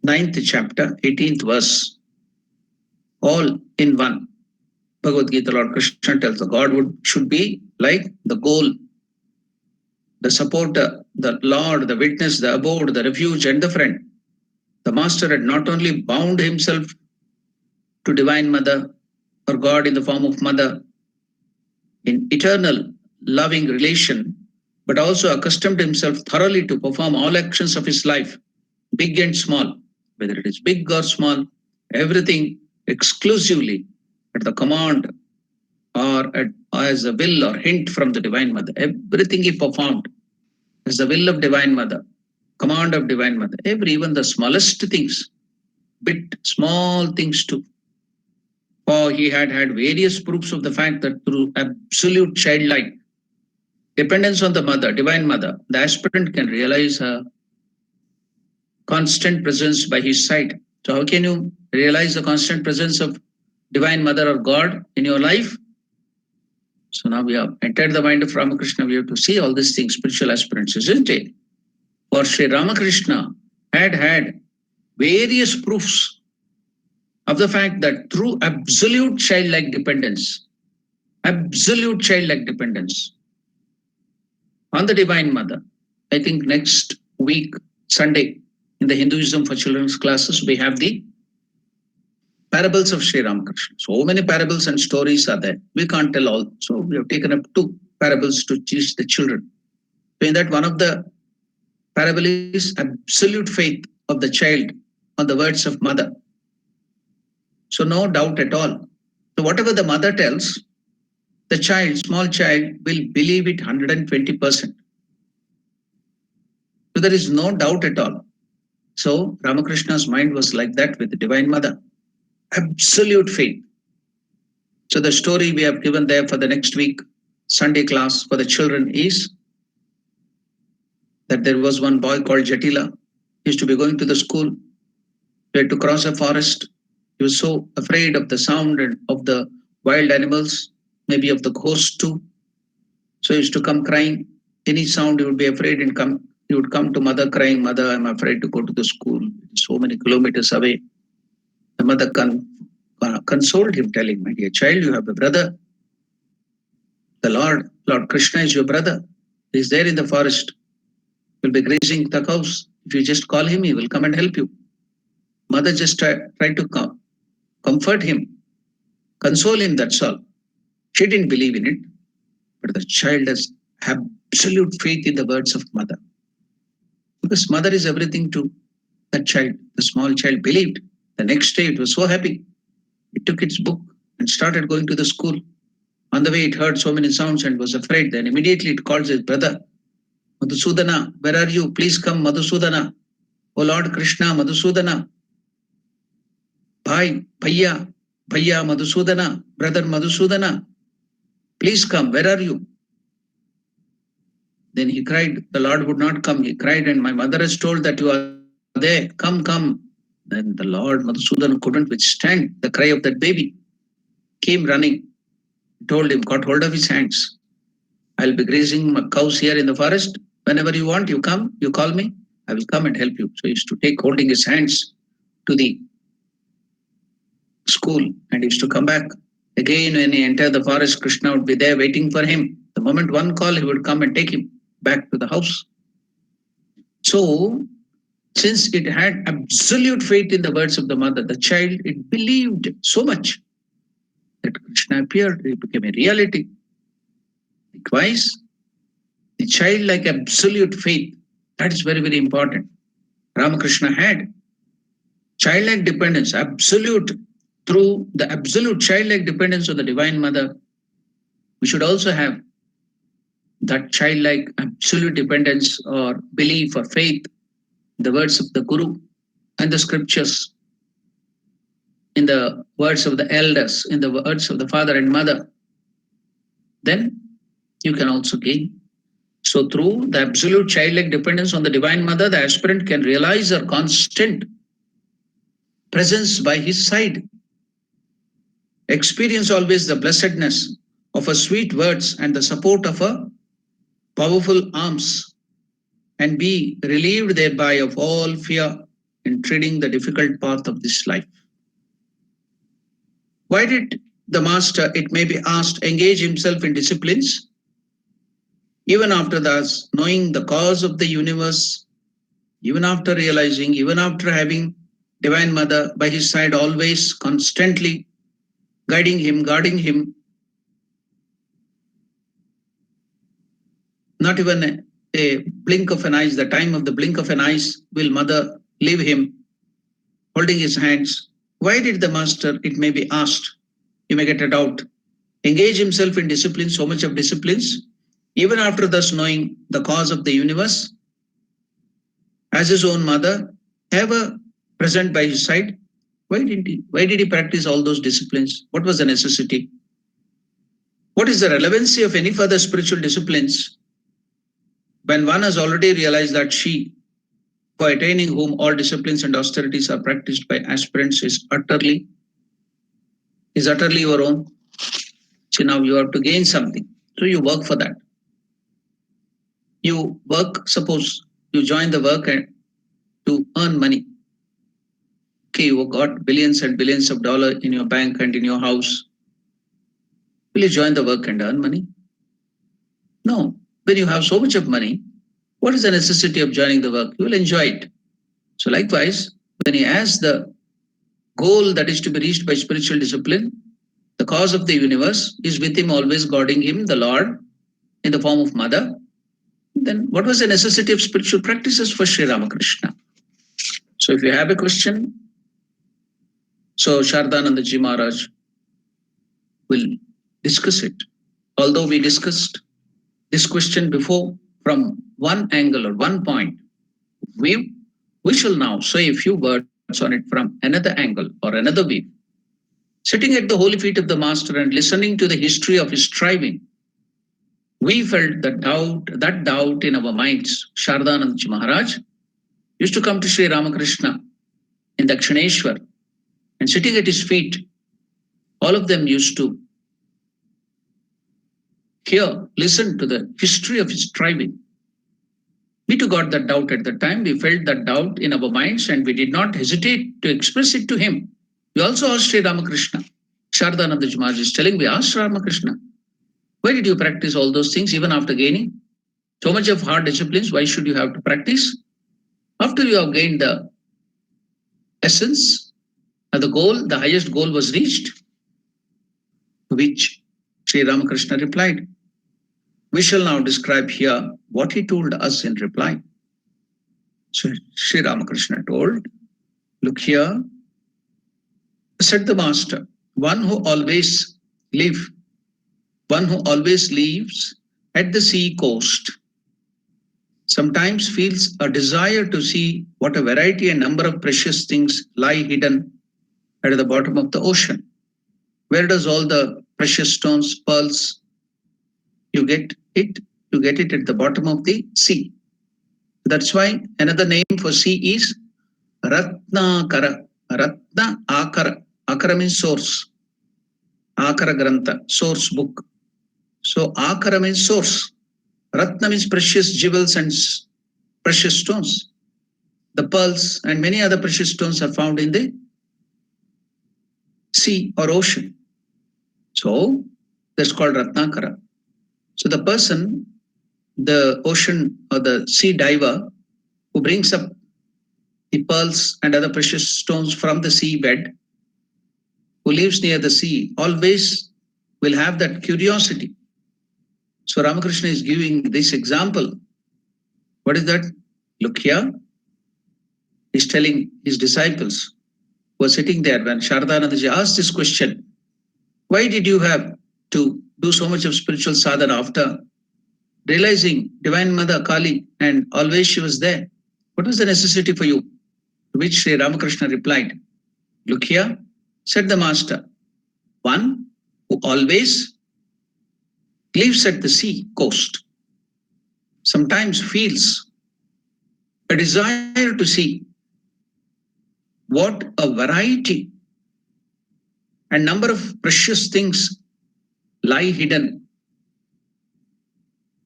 9th chapter, 18th verse, all in one. Bhagavad Gita, Lord Krishna tells the God should be like the goal, the supporter, the Lord, the witness, the abode, the refuge, and the friend. The Master had not only bound himself to Divine Mother or God in the form of Mother in eternal loving relation, but also accustomed himself thoroughly to perform all actions of his life, big and small, whether it is big or small, everything exclusively at the command or as a will or hint from the Divine Mother. Everything he performed as the will of Divine Mother, command of Divine Mother, even the smallest things, bit small things too. For he had various proofs of the fact that through absolute childlike dependence on the Mother, Divine Mother, the aspirant can realize her constant presence by his side. So how can you realize the constant presence of Divine Mother or God in your life? So now we have entered the mind of Ramakrishna. We have to see all these things, spiritual aspirants, isn't it? For Sri Ramakrishna had various proofs of the fact that through absolute childlike dependence on the Divine Mother, I think next week, Sunday, in the Hinduism for Children's classes, we have the parables of Sri Ramakrishna. So many parables and stories are there. We can't tell all. So we have taken up 2 parables to teach the children. So in that, one of the parable is absolute faith of the child on the words of Mother. So no doubt at all. So whatever the mother tells, the child, small child, will believe it 120%. So there is no doubt at all. So Ramakrishna's mind was like that with the Divine Mother. Absolute faith. So the story we have given there for the next week, Sunday class for the children is that there was one boy called Jatila. He used to be going to the school. He had to cross a forest. He was so afraid of the sound and of the wild animals, maybe of the ghosts too. So he used to come crying. Any sound he would be afraid and come. He would come to mother crying, "Mother, I'm afraid to go to the school. So many kilometers away." The mother consoled him, telling, "My dear child, you have a brother. The Lord Krishna is your brother. He is there in the forest. He will be grazing the cows. If you just call him, he will come and help you." Mother just tried to comfort him, console him, that's all. She didn't believe in it, but the child has absolute faith in the words of Mother. Because Mother is everything to that child. The small child believed. The next day it was so happy. It took its book and started going to the school. On the way it heard so many sounds and was afraid. Then immediately it calls his brother, "Madhusudana, where are you? Please come, Madhusudana. Oh Lord Krishna, Madhusudana. Bhaiya, Madhusudana, brother Madhusudana. Please come, where are you?" Then he cried. The Lord would not come. He cried, "And my mother has told that you are there. Come, come." Then the Lord Madhusudan couldn't withstand the cry of that baby. Came running, told him, got hold of his hands. "I'll be grazing my cows here in the forest. Whenever you want, you come, you call me. I will come and help you." So he used to take holding his hands to the school and he used to come back. Again, when he entered the forest, Krishna would be there waiting for him. The moment one call, he would come and take him back to the house. So, since it had absolute faith in the words of the mother, the child, it believed so much that Krishna appeared, it became a reality. Likewise, the child like absolute faith, that is very, very important. Ramakrishna had childlike dependence, absolute, through the absolute childlike dependence on the Divine Mother. We should also have that childlike absolute dependence or belief or faith, the words of the Guru and the scriptures, in the words of the elders, in the words of the father and mother. Then you can also gain. So, through the absolute childlike dependence on the Divine Mother, the aspirant can realize her constant presence by his side, experience always the blessedness of her sweet words and the support of her powerful arms, and be relieved thereby of all fear in treading the difficult path of this life. Why did the master, it may be asked, engage himself in disciplines? Even after thus knowing the cause of the universe, even after realizing, even after having Divine Mother by his side, always constantly guiding him, guarding him, not even a blink of an eye, the time of the blink of an eye, will Mother leave him, holding his hands. Why did the master, it may be asked, you may get a doubt, engage himself in discipline, so much of disciplines, even after thus knowing the cause of the universe, as his own mother, ever present by his side? Why did he practice all those disciplines? What was the necessity? What is the relevancy of any further spiritual disciplines when one has already realized that she, for attaining whom all disciplines and austerities are practiced by aspirants, is utterly your own? So now you have to gain something. So you work for that. You work, suppose you join the work and to earn money. Okay, you got billions and billions of dollars in your bank and in your house. Will you join the work and earn money? No. When you have so much of money, what is the necessity of joining the work? You will enjoy it. So likewise, when he has the goal that is to be reached by spiritual discipline, the cause of the universe is with him, always guarding him, the Lord, in the form of Mother. Then what was the necessity of spiritual practices for Sri Ramakrishna? So if you have a question, so Shardananda Ji Maharaj will discuss it. Although we discussed this question before from one angle or one point, we shall now say a few words on it from another angle or another view. Sitting at the holy feet of the Master and listening to the history of his striving, we felt that doubt in our minds. Shardananda Ji Maharaj used to come to Sri Ramakrishna in Dakshineshwar, and sitting at his feet, all of them used to listen to the history of his striving. We too got that doubt at the time. We felt that doubt in our minds and we did not hesitate to express it to him. We also asked Sri Ramakrishna. Shardananda Ji Maharaj is telling, we asked Ramakrishna, why did you practice all those things even after gaining so much of hard disciplines? Why should you have to practice? After you have gained the essence and the goal, the highest goal was reached, to which Sri Ramakrishna replied. We shall now describe here what he told us in reply. So Sri Ramakrishna told, look here, said the Master, one who always lives at the sea coast sometimes feels a desire to see what a variety and number of precious things lie hidden at the bottom of the ocean. Where does all the precious stones, pearls, you get it at the bottom of the sea. That's why another name for sea is Ratnakara. Ratna Akara. Akara means source. Akara Grantha, source book. So Akara means source. Ratna means precious jewels and precious stones. The pearls and many other precious stones are found in the sea or ocean. So that's called Ratnakara. So the person, the ocean or the sea diver who brings up the pearls and other precious stones from the seabed, who lives near the sea, always will have that curiosity. So Ramakrishna is giving this example. What is that? Look here. He's telling his disciples who were sitting there when Sharadanandaji asked this question, why did you have to do so much of spiritual sadhana after realizing Divine Mother Kali and always she was there? What was the necessity for you? To which Sri Ramakrishna replied, look here, said the master, one who always lives at the sea coast sometimes feels a desire to see what a variety and number of precious things lie hidden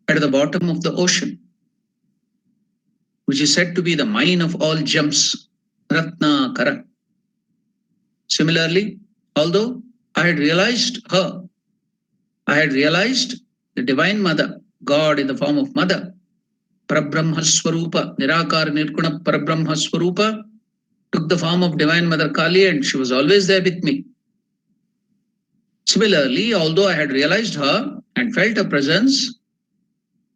at the bottom of the ocean, which is said to be the mine of all gems, Ratna Kara. Similarly, although I had realized the Divine Mother, God in the form of Mother, Parabrahma Swarupa, Nirakara Nirguna Parabrahma Swarupa, took the form of Divine Mother Kali and she was always there with me. Similarly, although I had realized her and felt her presence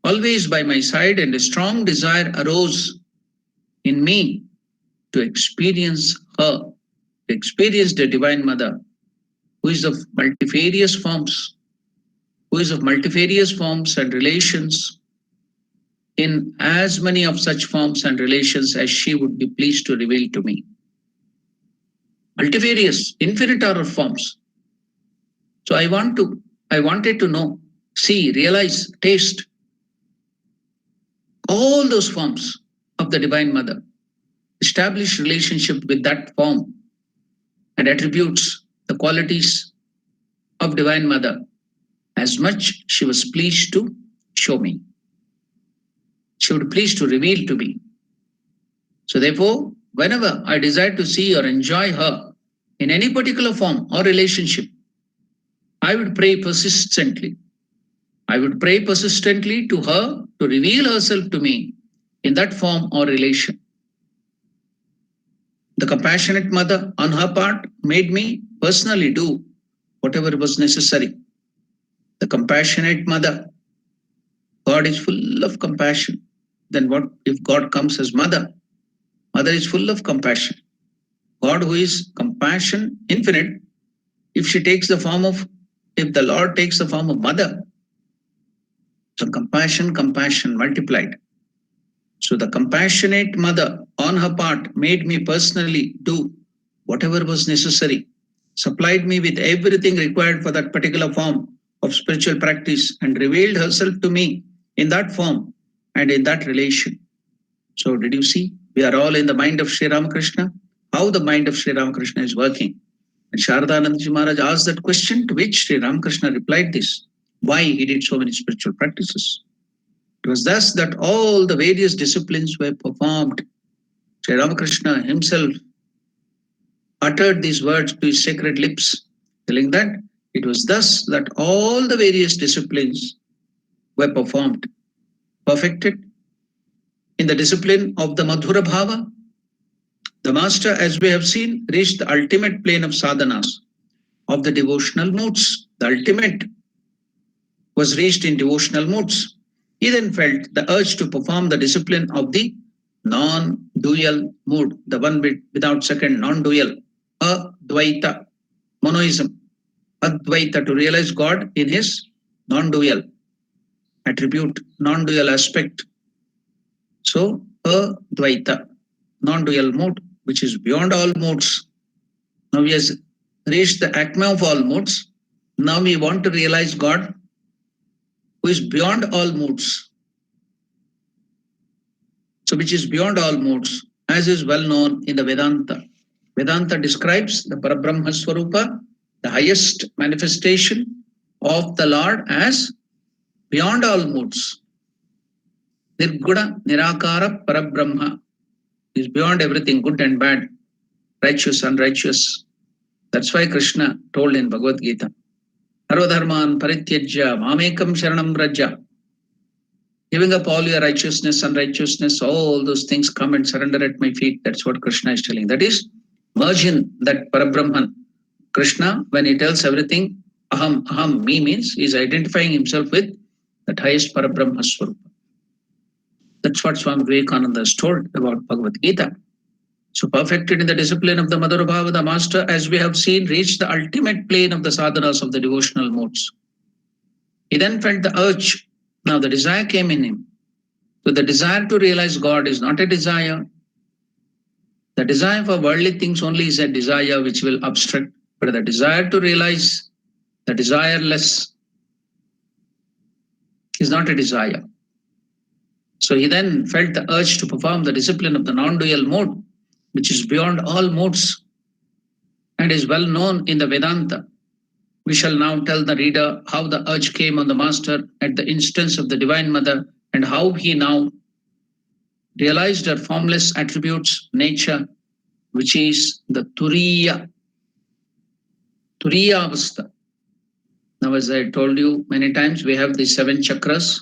always by my side, and a strong desire arose in me to experience her, to experience the Divine Mother, who is of multifarious forms, and relations, in as many of such forms and relations as she would be pleased to reveal to me. Multifarious, infinite order forms. So I wanted to know, see, realize, taste all those forms of the Divine Mother, establish relationship with that form and attributes, the qualities of Divine Mother, as much she was pleased to show me. She would please to reveal to me. So therefore, whenever I desire to see or enjoy her in any particular form or relationship, I would pray persistently. I would pray persistently to her to reveal herself to me in that form or relation. The compassionate mother, on her part, made me personally do whatever was necessary. The compassionate mother, God is full of compassion. Then what if God comes as mother? Mother is full of compassion. God, who is compassion infinite, if the Lord takes the form of mother, so compassion multiplied. So the compassionate mother, on her part, made me personally do whatever was necessary, supplied me with everything required for that particular form of spiritual practice, and revealed herself to me in that form and in that relation. So did you see? We are all in the mind of Sri Ramakrishna. How the mind of Sri Ramakrishna is working. And Sharadanandaji Maharaj asked that question, to which Sri Ramakrishna replied this, why he did so many spiritual practices. It was thus that all the various disciplines were performed. Sri Ramakrishna himself uttered these words to his sacred lips, telling that it was thus that all the various disciplines were performed, perfected. In the discipline of the Madhura Bhava, the master, as we have seen, reached the ultimate plane of sadhanas, of the devotional moods. The ultimate was reached in devotional moods. He then felt the urge to perform the discipline of the non-dual mood, the one without second, non-dual, Advaita, monoism, Advaita, to realize God in his non-dual attribute, non-dual aspect. So, Advaita, non-dual mood, which is beyond all modes. Now he has reached the acme of all modes. Now we want to realize God, who is beyond all moods. So which is beyond all moods, as is well known in the Vedanta. Vedanta describes the Parabrahma Swarupa, the highest manifestation of the Lord, as beyond all moods. Nirguna Nirakara Parabrahma is beyond everything, good and bad, righteous, unrighteous. That's why Krishna told in Bhagavad Gita, Sarvadharman Parityajya Mamekam Sharanam Raja. Giving up all your righteousness, unrighteousness, all those things, come and surrender at my feet. That's what Krishna is telling. That is, merge in that Parabrahman. Krishna, when he tells everything, aham, me, means he is identifying himself with that highest Parabrahma Swarupa. That's what Swami Vivekananda has told about Bhagavad Gita. So perfected in the discipline of the Madhurabhava, the master, as we have seen, reached the ultimate plane of the sadhanas of the devotional modes. He then felt the urge. Now the desire came in him. So the desire to realize God is not a desire. The desire for worldly things only is a desire which will obstruct. But the desire to realize the desireless is not a desire. So he then felt the urge to perform the discipline of the non-dual mode, which is beyond all modes and is well known in the Vedanta. We shall now tell the reader how the urge came on the master at the instance of the Divine Mother and how he now realized her formless attributes, nature, which is the Turiya Avastha. Now, as I told you many times, we have the 7 chakras.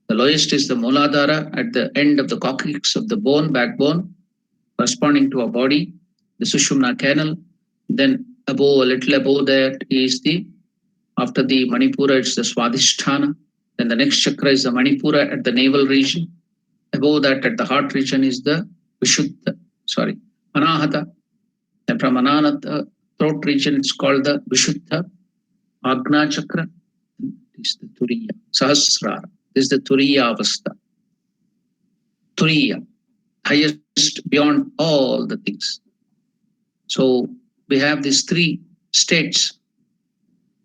The lowest is the Muladhara at the end of the coccyx of the backbone, corresponding to a body, the Sushumna canal. Then above, a little above that is after the Manipura, it's the Swadhisthana. Then the next chakra is the Manipura at the navel region. Above that, at the heart region, is the Anahata. And from Anahata, throat region, it's called the Vishuddha. Agna chakra is the Turiya. Sahasrara is the Turiya Avastha. Turiya, highest beyond all the things. So we have these 3 states.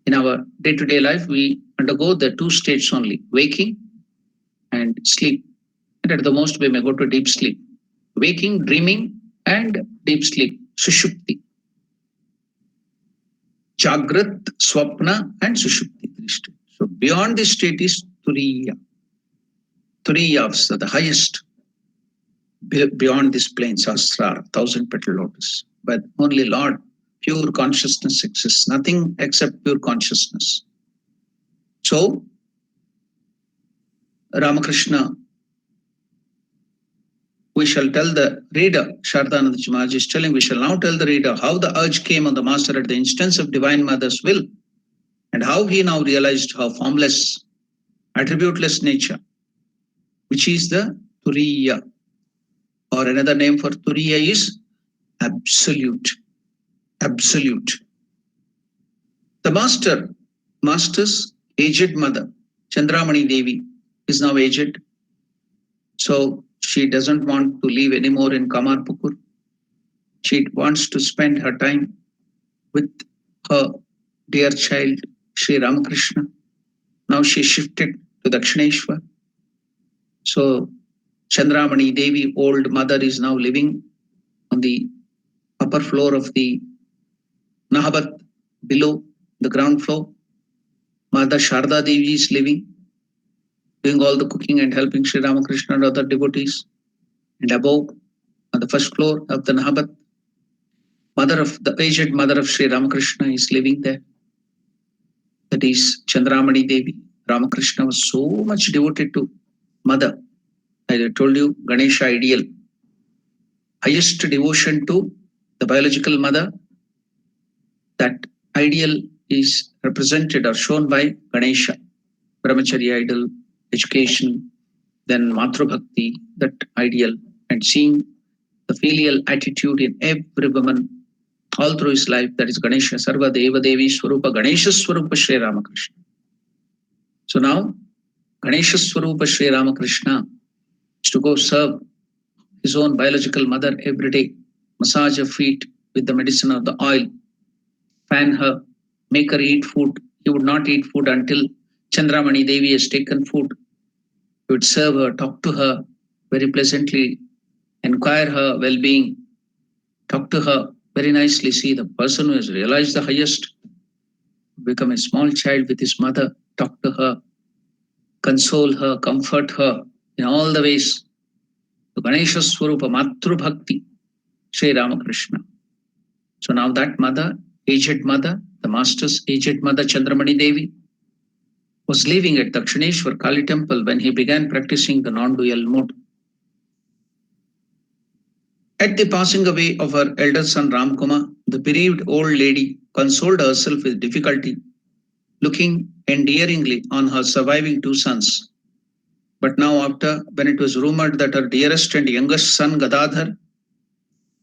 In our day-to-day life, we undergo the 2 states only, waking and sleep. And at the most, we may go to deep sleep. Waking, dreaming, and deep sleep, Sushupti. Jagrat, Swapna, and Sushupti. So beyond this state is Turiya. Turiya Avastha, the highest. Beyond this plane, Sahasrara, 1,000-petal lotus. But only Lord, pure consciousness exists. Nothing except pure consciousness. So, Ramakrishna, we shall tell the reader, Shardananda Maharaj is telling, we shall now tell the reader how the urge came on the master at the instance of Divine Mother's will, and how he now realized her formless, attributeless nature, which is the Turiya, or another name for Turiya is absolute. Absolute. The master's aged mother, Chandramani Devi, is now aged. So she doesn't want to live anymore in Kamarpukur. She wants to spend her time with her dear child, Sri Ramakrishna. Now she shifted to Dakshineshwar. So Chandramani Devi, old mother, is now living on the upper floor of the Nahabat, below the ground floor. Mother Sharda Devi is living, doing all the cooking and helping Sri Ramakrishna and other devotees. And above, on the first floor of the Nahabat, the aged mother of Sri Ramakrishna is living there. That is Chandramani Devi. Ramakrishna was so much devoted to mother. As I told you, Ganesha ideal. Highest devotion to the biological mother. That ideal is represented or shown by Ganesha. Brahmacharya ideal, education, then Matru Bhakti, that ideal, and seeing the filial attitude in every woman all through his life, that is Ganesha, Sarva Deva Devi Swarupa, Ganesha Swarupa Sri Ramakrishna. So now, Ganesha Swarupa Sri Ramakrishna is to go serve his own biological mother every day, massage her feet with the medicine of the oil, fan her, make her eat food. He would not eat food until Chandramani Devi has taken food. He would serve her, talk to her very pleasantly, inquire her well-being, talk to her very nicely. See, the person who has realized the highest, become a small child with his mother, talk to her, console her, comfort her in all the ways. The Ganesha Swarupa, Matru Bhakti, Sri Ramakrishna. So now that mother, aged mother, the master's aged mother, Chandramani Devi, was living at Dakshineshwar Kali temple when he began practicing the non-dual mode. At the passing away of her elder son Ramkumar, the bereaved old lady consoled herself with difficulty, looking endearingly on her surviving 2 sons. But now, when it was rumored that her dearest and youngest son Gadadhar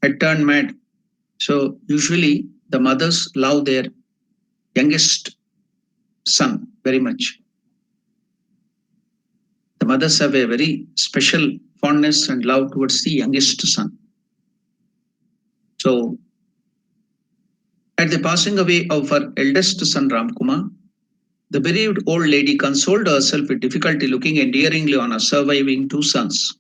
had turned mad. So usually the mothers love their youngest son very much. The mothers have a very special fondness and love towards the youngest son. So at the passing away of her eldest son Ramkumar, the bereaved old lady consoled herself with difficulty, looking endearingly on her surviving two sons.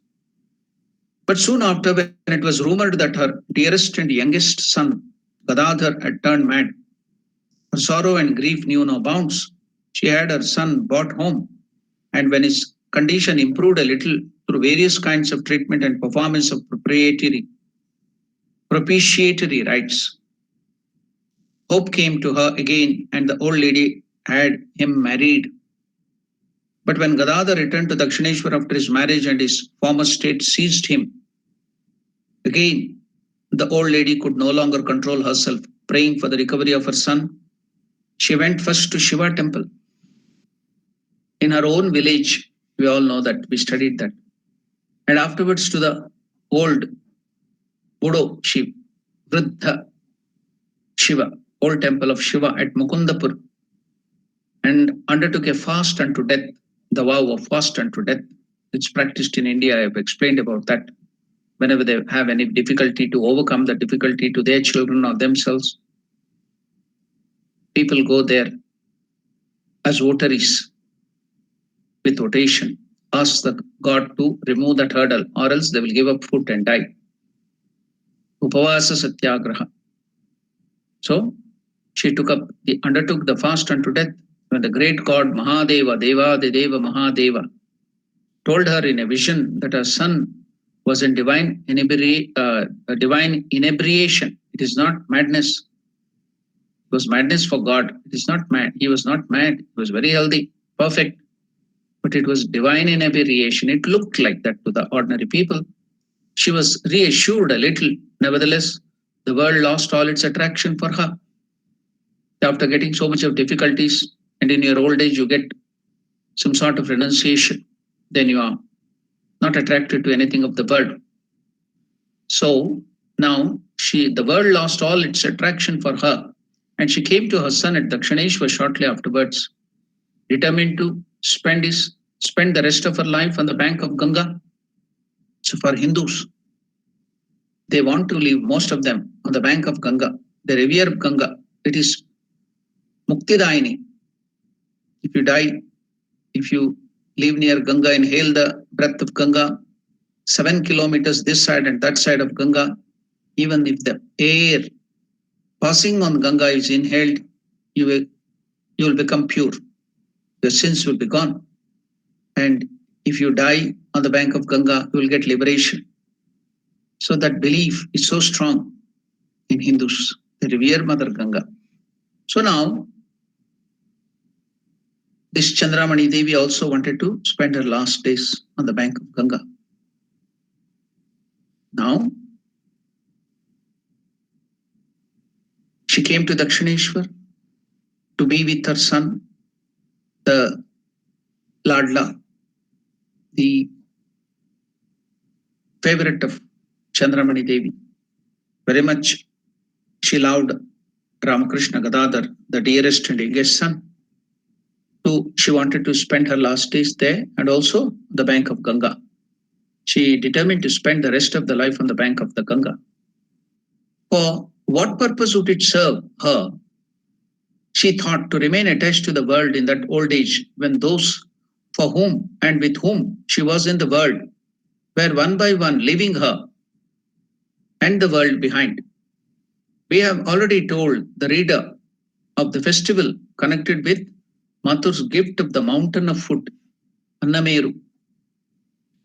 But soon after, when it was rumored that her dearest and youngest son, Gadadhar, had turned mad, her sorrow and grief knew no bounds. She had her son brought home, and when his condition improved a little through various kinds of treatment and performance of propitiatory rites, hope came to her again, and the old lady had him married. But when Gadadhar returned to Dakshineshwar after his marriage and his former state seized him, again the old lady could no longer control herself. Praying for the recovery of her son, she went first to Shiva temple in her own village. We all know that, we studied that. And afterwards to the old Budo Shiva, Vriddha Shiva, old temple of Shiva at Mukundapur, and undertook a fast unto death, the vow of fast unto death. It's practiced in India. I have explained about that. Whenever they have any difficulty to overcome the difficulty to their children or themselves, people go there as votaries with votation, ask the God to remove that hurdle, or else they will give up food and die. Upavasa Satyagraha. So she undertook the fast unto death when the great god Mahadeva, Devadeva Mahadeva, told her in a vision that her son was in divine inebriation. It is not madness. It was madness for God. It is not mad. He was not mad. He was very healthy, perfect. But it was divine inebriation. It looked like that to the ordinary people. She was reassured a little. Nevertheless, the world lost all its attraction for her. After getting so much of difficulties, and in your old age you get some sort of renunciation, then you are not attracted to anything of the world. So now the world lost all its attraction for her, and she came to her son at Dakshineshwar shortly afterwards, determined to spend the rest of her life on the bank of Ganga. So for Hindus, they want to live, most of them, on the bank of Ganga. They revere Ganga. It is Muktidayini. If you die, if you live near Ganga, inhale the breath of Ganga, 7 kilometers this side and that side of Ganga, even if the air passing on Ganga is inhaled, you will become pure. Your sins will be gone. And if you die on the bank of Ganga, you will get liberation. So that belief is so strong in Hindus. They revere Mother Ganga. So now, this Chandramani Devi also wanted to spend her last days on the bank of Ganga. Now, she came to Dakshineshwar to be with her son, the Ladla, the favorite of Chandramani Devi. Very much she loved Ramakrishna Gadadhar, the dearest and youngest son. So she wanted to spend her last days there and also the bank of Ganga. She determined to spend the rest of the life on the bank of the Ganga. For what purpose would it serve her? She thought, to remain attached to the world in that old age, when those for whom and with whom she was in the world were one by one leaving her and the world behind. We have already told the reader of the festival connected with Mathur's gift of the mountain of food, Annameru.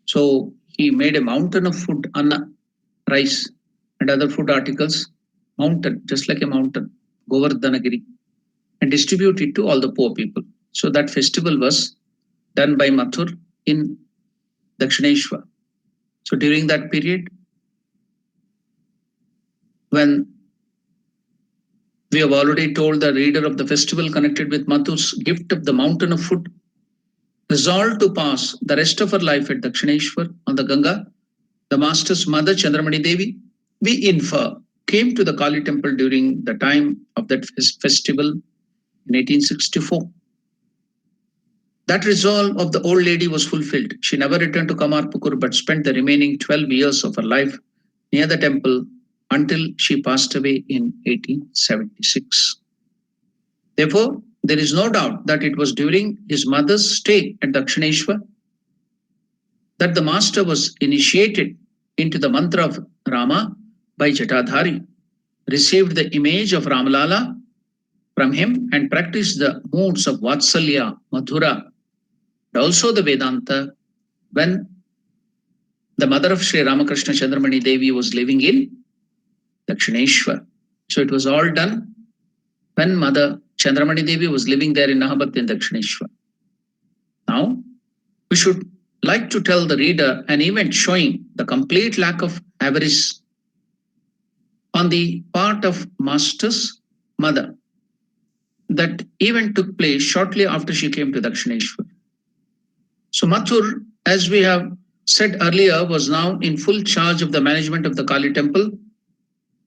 So he made a mountain of food, Anna, rice and other food articles, mountain, just like a mountain, Govardhanagiri, and distribute it to all the poor people. So that festival was done by Mathur in Dakshineshwar. So during that period, when we have already told the reader of the festival connected with Mathur's gift of the mountain of food, resolved to pass the rest of her life at Dakshineshwar on the Ganga, the master's mother, Chandramani Devi, we infer, came to the Kali temple during the time of that festival in 1864. That resolve of the old lady was fulfilled. She never returned to Kamarpukur but spent the remaining 12 years of her life near the temple until she passed away in 1876. Therefore, there is no doubt that it was during his mother's stay at Dakshineshwar that the master was initiated into the mantra of Rama by Jatadhari, received the image of Ramalala from him, and practiced the moods of Vatsalya, Madhura, and also the Vedanta when the mother of Sri Ramakrishna Chandramani Devi was living in Dakshineshwar. So it was all done when Mother Chandramani Devi was living there in Nahabat in Dakshineshwar. Now, we should like to tell the reader an event showing the complete lack of avarice on the part of Master's mother. That event took place shortly after she came to Dakshineshwar. So Mathur, as we have said earlier, was now in full charge of the management of the Kali temple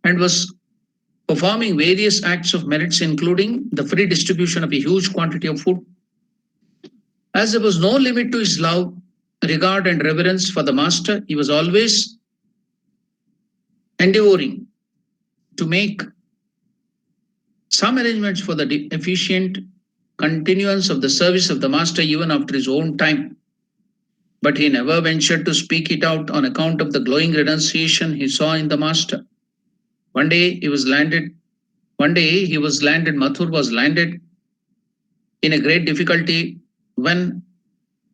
and was performing various acts of merits, including the free distribution of a huge quantity of food. As there was no limit to his love, regard, and reverence for the master, he was always endeavoring to make some arrangements for the efficient continuance of the service of the master even after his own time. But he never ventured to speak it out on account of the glowing renunciation he saw in the master. One day he was landed, Mathur was landed in a great difficulty when,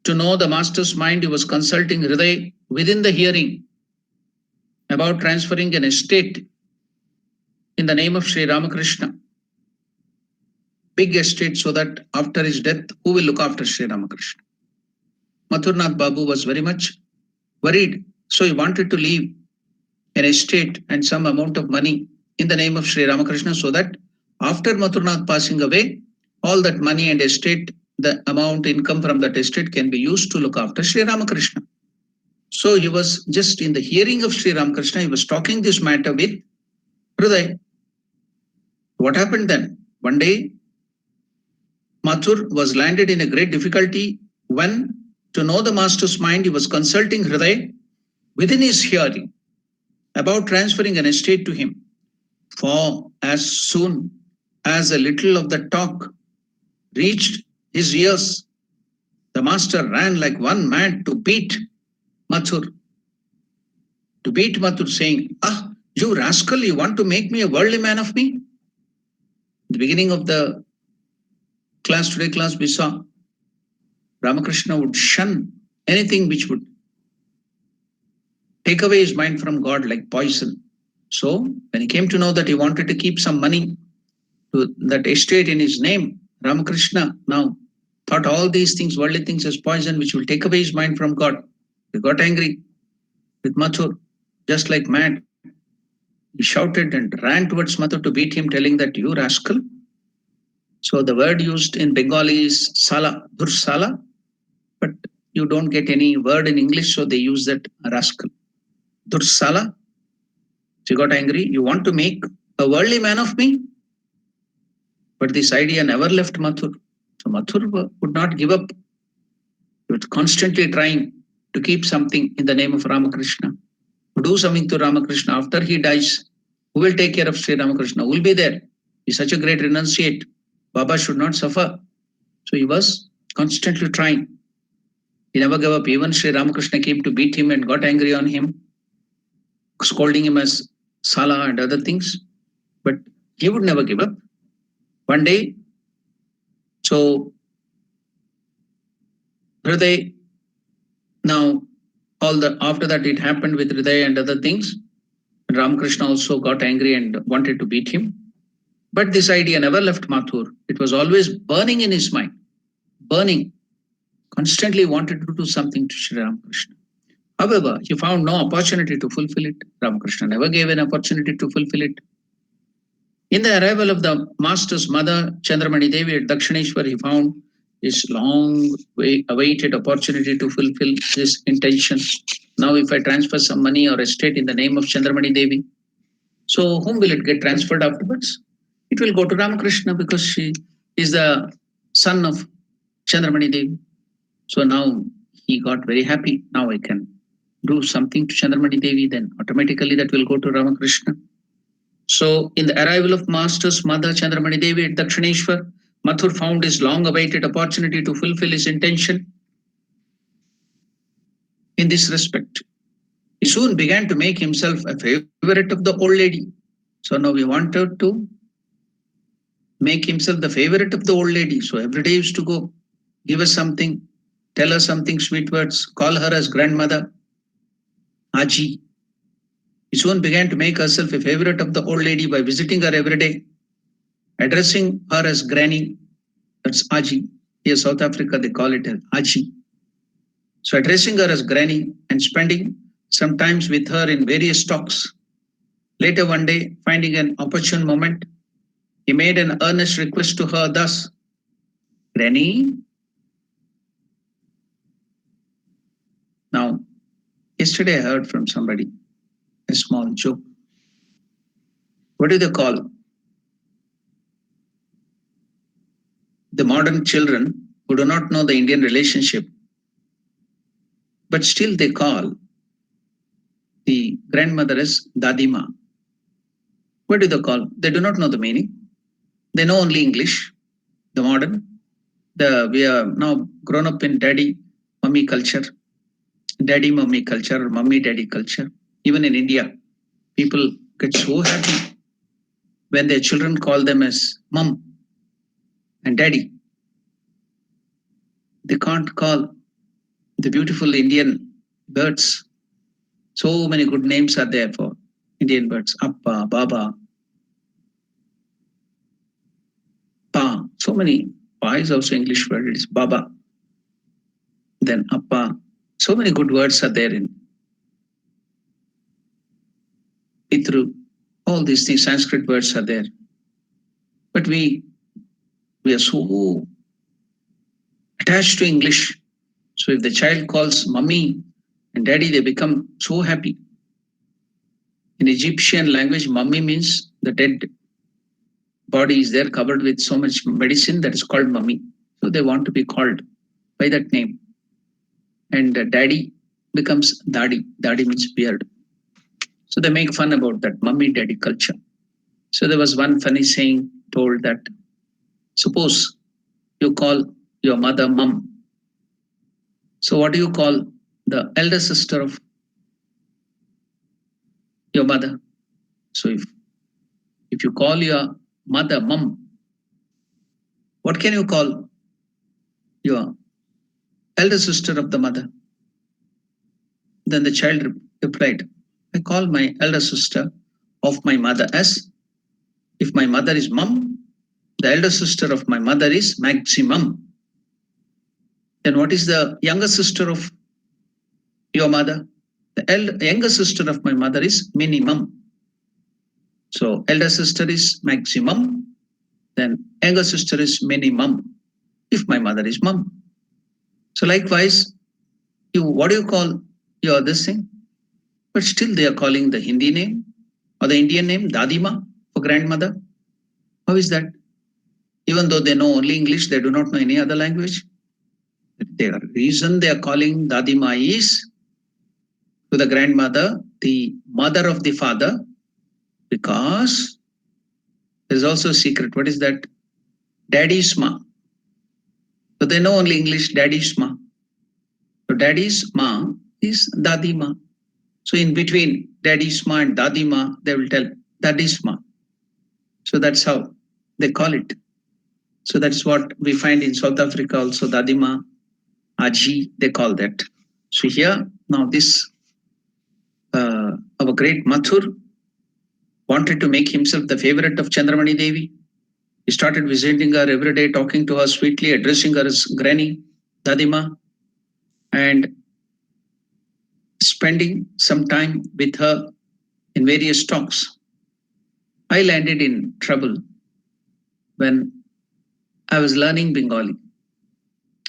to know the master's mind, he was consulting Hriday within the hearing about transferring an estate in the name of Sri Ramakrishna. Big estate, so that after his death, who will look after Sri Ramakrishna? Mathurnath Babu was very much worried, so he wanted to leave an estate and some amount of money in the name of Sri Ramakrishna, so that after Mathurnath passing away, all that money and estate, the amount income from that estate can be used to look after Sri Ramakrishna. So he was just in the hearing of Sri Ramakrishna, he was talking this matter with Hriday. What happened then? One day, Mathur was landed in a great difficulty when, to know the master's mind, he was consulting Hriday within his hearing about transferring an estate to him. For as soon as a little of the talk reached his ears, the master ran like one mad to beat Mathur. Saying, "Ah, you rascal, you want to make me a worldly man of me?" At the beginning of the today class, we saw Ramakrishna would shun anything which would take away his mind from God like poison. So when he came to know that he wanted to keep some money to that estate in his name, Ramakrishna now thought all these things, worldly things, as poison, which will take away his mind from God. He got angry with Mathur, just like mad. He shouted and ran towards Mathur to beat him, telling that, "You rascal." So the word used in Bengali is sala, dursala, but you don't get any word in English, so they use that rascal. Dursala. She got angry. "You want to make a worldly man of me?" But this idea never left Mathur. So Mathur would not give up. He was constantly trying to keep something in the name of Ramakrishna, to do something to Ramakrishna. After he dies, who will take care of Sri Ramakrishna? Who will be there? He's such a great renunciate. Baba should not suffer. So he was constantly trying. He never gave up. Even Sri Ramakrishna came to beat him and got angry on him, scolding him as Sala and other things. But he would never give up. One day, so Hriday, now after that it happened with Hriday and other things, Ramakrishna also got angry and wanted to beat him. But this idea never left Mathur. It was always burning in his mind, burning, constantly wanted to do something to Sri Ramakrishna. However, he found no opportunity to fulfill it. Ramakrishna never gave an opportunity to fulfill it. In the arrival of the master's mother, Chandramani Devi, at Dakshineshwar, he found this long awaited opportunity to fulfill this intention. Now, if I transfer some money or estate in the name of Chandramani Devi, So whom will it get transferred afterwards? It will go to Ramakrishna because she is the son of Chandramani Devi. So now he got very happy. Now I can do something to Chandramani Devi, then automatically that will go to Ramakrishna. So in the arrival of Master's mother Chandramani Devi at Dakshineshwar, Mathur found his long awaited opportunity to fulfill his intention in this respect. He soon began to make himself a favorite of the old lady. So now he wanted to make himself the favorite of the old lady. So every day he used to go, give us something, tell her something sweet words, call her as grandmother, Aji. He soon began to make herself a favorite of the old lady by visiting her every day, addressing her as granny. That's Aji. Here, South Africa, they call it Aji. So addressing her as granny and spending some times with her in various talks. Later one day, finding an opportune moment, he made an earnest request to her thus, Granny, now, yesterday I heard from somebody a small joke. What do they call the modern children who do not know the Indian relationship, but still they call the grandmother as Dadima? What do they call? They do not know the meaning. They know only English, the modern. We are now grown up in daddy, mummy culture, daddy, mummy culture, or mummy, daddy culture. Even in India, people get so happy when their children call them as mum and daddy. They can't call the beautiful Indian birds. So many good names are there for Indian birds. Appa, Baba, Pa. So many. Pa is also English word. It is Baba. Then Appa. So many good words are there in Pitru. All these things, Sanskrit words are there. But we are so attached to English. So if the child calls mummy and daddy, they become so happy. In Egyptian language, mummy means the dead body is there covered with so much medicine that is called mummy. So they want to be called by that name. And daddy becomes dadi. Dadi means beard. So they make fun about that mummy daddy culture. So there was one funny saying told that suppose you call your mother mum. So what do you call the elder sister of your mother? So if you call your mother mum, what can you call your elder sister of the mother? Then the child replied, I call my elder sister of my mother as, if my mother is mum, the elder sister of my mother is maximum. Then what is the younger sister of your mother? The younger sister of my mother is minimum. So elder sister is maximum, then younger sister is minimum, if my mother is mum. So likewise, what do you call your this thing? But still they are calling the Hindi name or the Indian name Dadima for grandmother. How is that? Even though they know only English, they do not know any other language. The reason they are calling Dadima is to the grandmother, the mother of the father, because there is also a secret. What is that? Daddy's ma. So they know only English, daddy's ma. So daddy's ma is Dadima. So in between daddy's ma and Dadima, they will tell daddy's ma. So that's how they call it. So that's what we find in South Africa also, Dadima, Aji, they call that. So here, now this, our great Mathur wanted to make himself the favorite of Chandramani Devi. He started visiting her every day, talking to her sweetly, addressing her as Granny, Dadima, and spending some time with her in various talks. I landed in trouble when I was learning Bengali.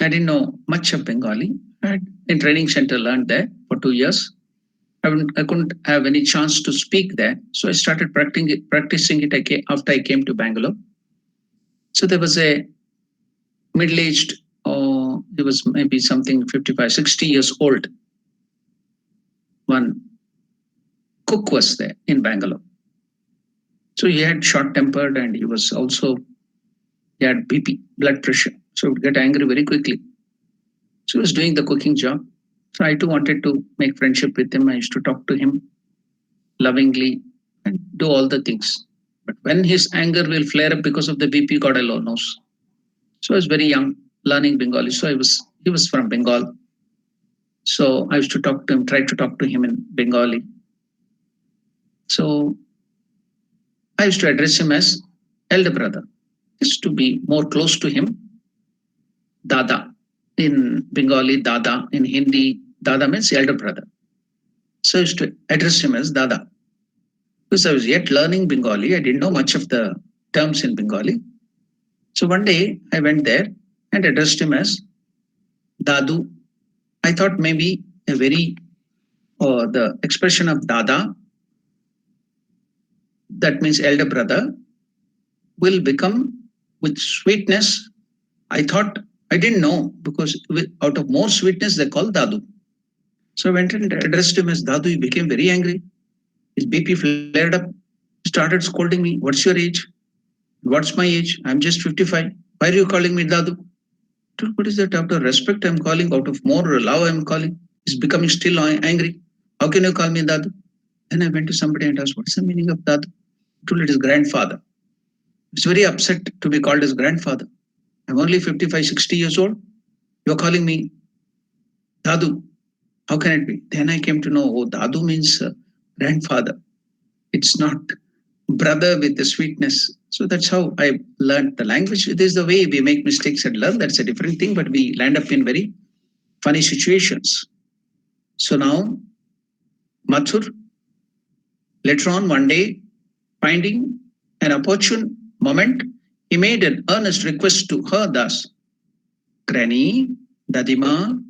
I didn't know much of Bengali. I had in training center learned there for 2 years. I couldn't have any chance to speak there. So I started practicing it after I came to Bangalore. So there was a middle-aged, or he was maybe something 55, 60 years old. One cook was there in Bangalore. So he had short-tempered, and he was also, he had BP, blood pressure. So he would get angry very quickly. So he was doing the cooking job. So I too wanted to make friendship with him. I used to talk to him lovingly and do all the things. But when his anger will flare up because of the BP, God alone knows. So I was very young, learning Bengali. So he was from Bengal. So I used to talk to him, try to talk to him in Bengali. So I used to address him as elder brother, just to be more close to him. Dada in Bengali, Dada in Hindi, Dada means elder brother. So I used to address him as Dada. Because I was yet learning Bengali, I didn't know much of the terms in Bengali. So one day I went there and addressed him as Dadu. I thought maybe the expression of Dada, that means elder brother, will become with sweetness. I thought, I didn't know, because out of more sweetness they call Dadu. So I went and addressed him as Dadu. He became very angry. His BP flared up, started scolding me. What's your age? What's my age? I'm just 55. Why are you calling me Dadu? What is that? Out of respect, I'm calling. Out of more love, I'm calling. He's becoming still angry. How can you call me Dadu? Then I went to somebody and asked, what's the meaning of Dadu? He told it is grandfather. He's very upset to be called as grandfather. I'm only 55, 60 years old. You're calling me Dadu. How can it be? Then I came to know, oh, Dadu means grandfather. It's not brother with the sweetness. So that's how I learned the language. It is the way we make mistakes and learn. That's a different thing, but we land up in very funny situations. So now, Mathur, later on one day, finding an opportune moment, he made an earnest request to her thus, Granny, Dadima,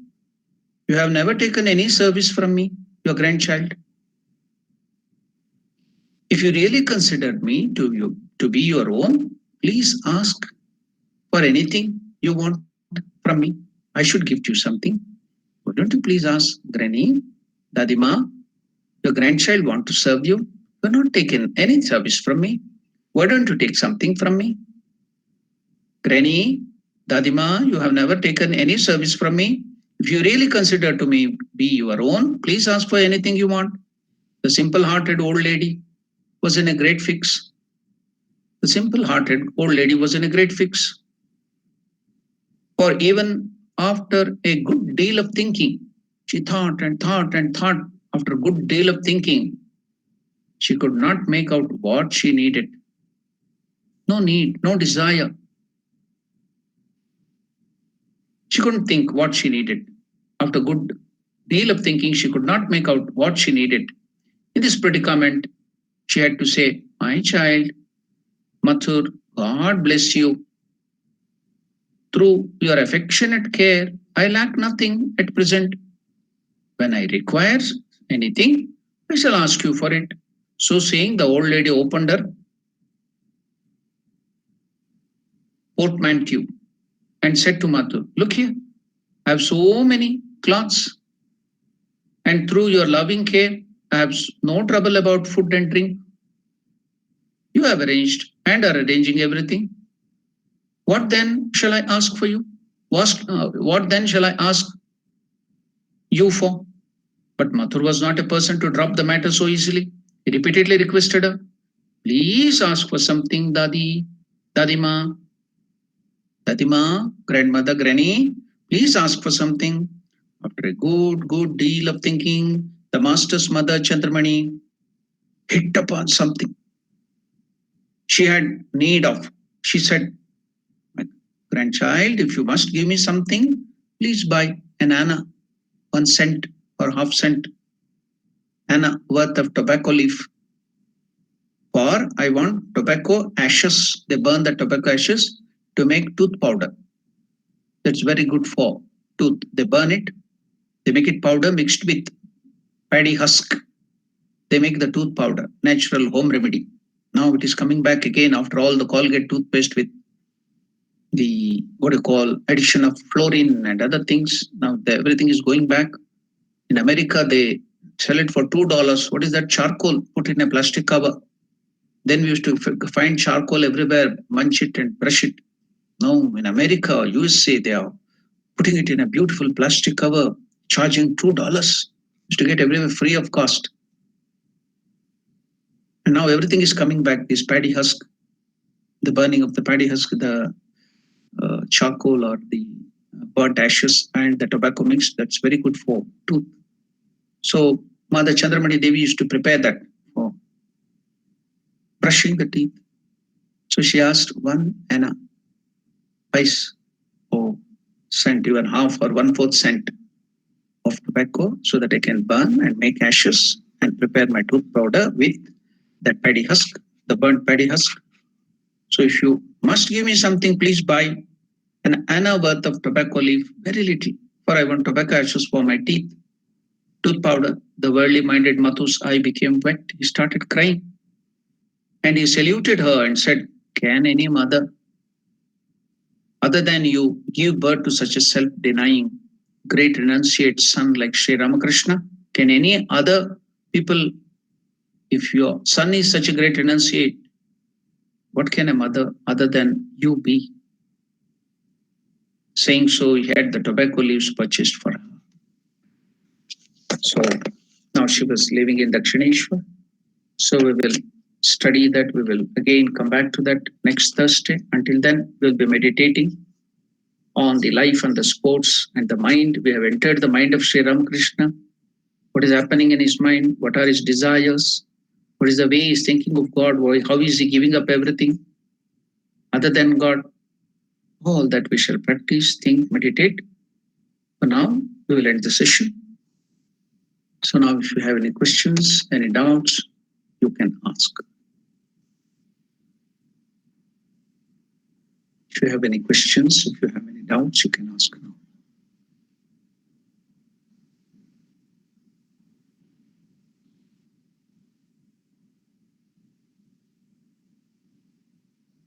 you have never taken any service from me, your grandchild. If you really considered me to be your own, please ask for anything you want from me. I should give you something. Why don't you please ask Granny, Dadima, your grandchild want to serve you? You're not taking any service from me. Why don't you take something from me? Granny, Dadima, you have never taken any service from me. If you really consider to me be your own, please ask for anything you want. The simple-hearted old lady was in a great fix. The simple-hearted old lady was in a great fix. For even after a good deal of thinking, she thought and thought and thought. After a good deal of thinking, she could not make out what she needed. No need, no desire. She couldn't think what she needed. After a good deal of thinking, she could not make out what she needed. In this predicament, she had to say, my child, Mathur, God bless you. Through your affectionate care, I lack nothing at present. When I require anything, I shall ask you for it. So saying, the old lady opened her portmanteau and said to Mathur, look here, I have so many cloths, and through your loving care, I have no trouble about food and drink. You have arranged and are arranging everything. What then shall I ask for you? What then shall I ask you for? But Mathur was not a person to drop the matter so easily. He repeatedly requested her, please ask for something, Dadi, Dadima, Dadima, grandmother, granny, please ask for something. After a good deal of thinking, the master's mother, Chandramani, hit upon something she had need of. She said, my grandchild, if you must give me something, please buy an anna, 1 cent or half cent anna worth of tobacco leaf. For I want tobacco ashes. They burn the tobacco ashes to make tooth powder. That's very good for tooth. They burn it, they make it powder mixed with paddy husk. They make the tooth powder, natural home remedy. Now it is coming back again after all the Colgate toothpaste with the what do you call addition of fluorine and other things. Now everything is going back. In America, they sell it for $2. What is that? Charcoal put in a plastic cover. Then we used to find charcoal everywhere, munch it and brush it. No, in America, USA, they are putting it in a beautiful plastic cover, charging $2 to get everywhere free of cost. And now everything is coming back. This paddy husk, the burning of the paddy husk, the charcoal or the burnt ashes and the tobacco mix, that's very good for tooth. So Mother Chandramani Devi used to prepare that for brushing the teeth. So she asked 1 anna, pice or cent, even half or 1/4 cent of tobacco so that I can burn and make ashes and prepare my tooth powder with that paddy husk, the burnt paddy husk. So if you must give me something, please buy an anna worth of tobacco leaf, very little, for I want tobacco ashes for my teeth. Tooth powder. The worldly minded Mathu's eye became wet. He started crying. And he saluted her and said, can any mother other than you give birth to such a self denying, great renunciate son like Sri Ramakrishna? Can any other people, if your son is such a great renunciate, what can a mother other than you be? Saying so, he had the tobacco leaves purchased for her. So now she was living in Dakshineshwar. So we will study that. We will again come back to that next Thursday. Until then, we'll be meditating on the life and the sports and the mind. We have entered the mind of Sri Ramakrishna. What is happening in his mind? What are his desires? What is the way he's thinking of God? How is he giving up everything other than God? All that we shall practice, think, meditate. For now, we will end the session. So now if you have any questions, any doubts, you can ask. If you have any questions, if you have any doubts, you can ask now.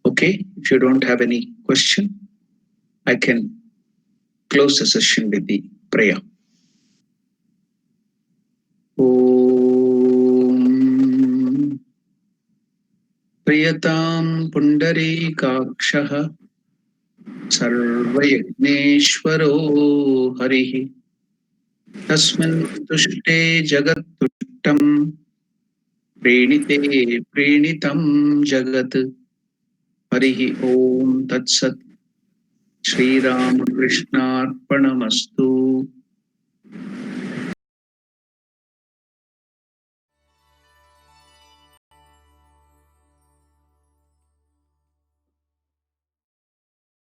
Okay, if you don't have any question, I can close the session with the prayer. Om Priyatam Pundarikakshaha Sarvayagneshwaro Harihi Tasmin Tushte Jagat Tushtam Prenite Prenitam Jagat Harihi Om Tatsat Sri Ramakrishna Arpanamastu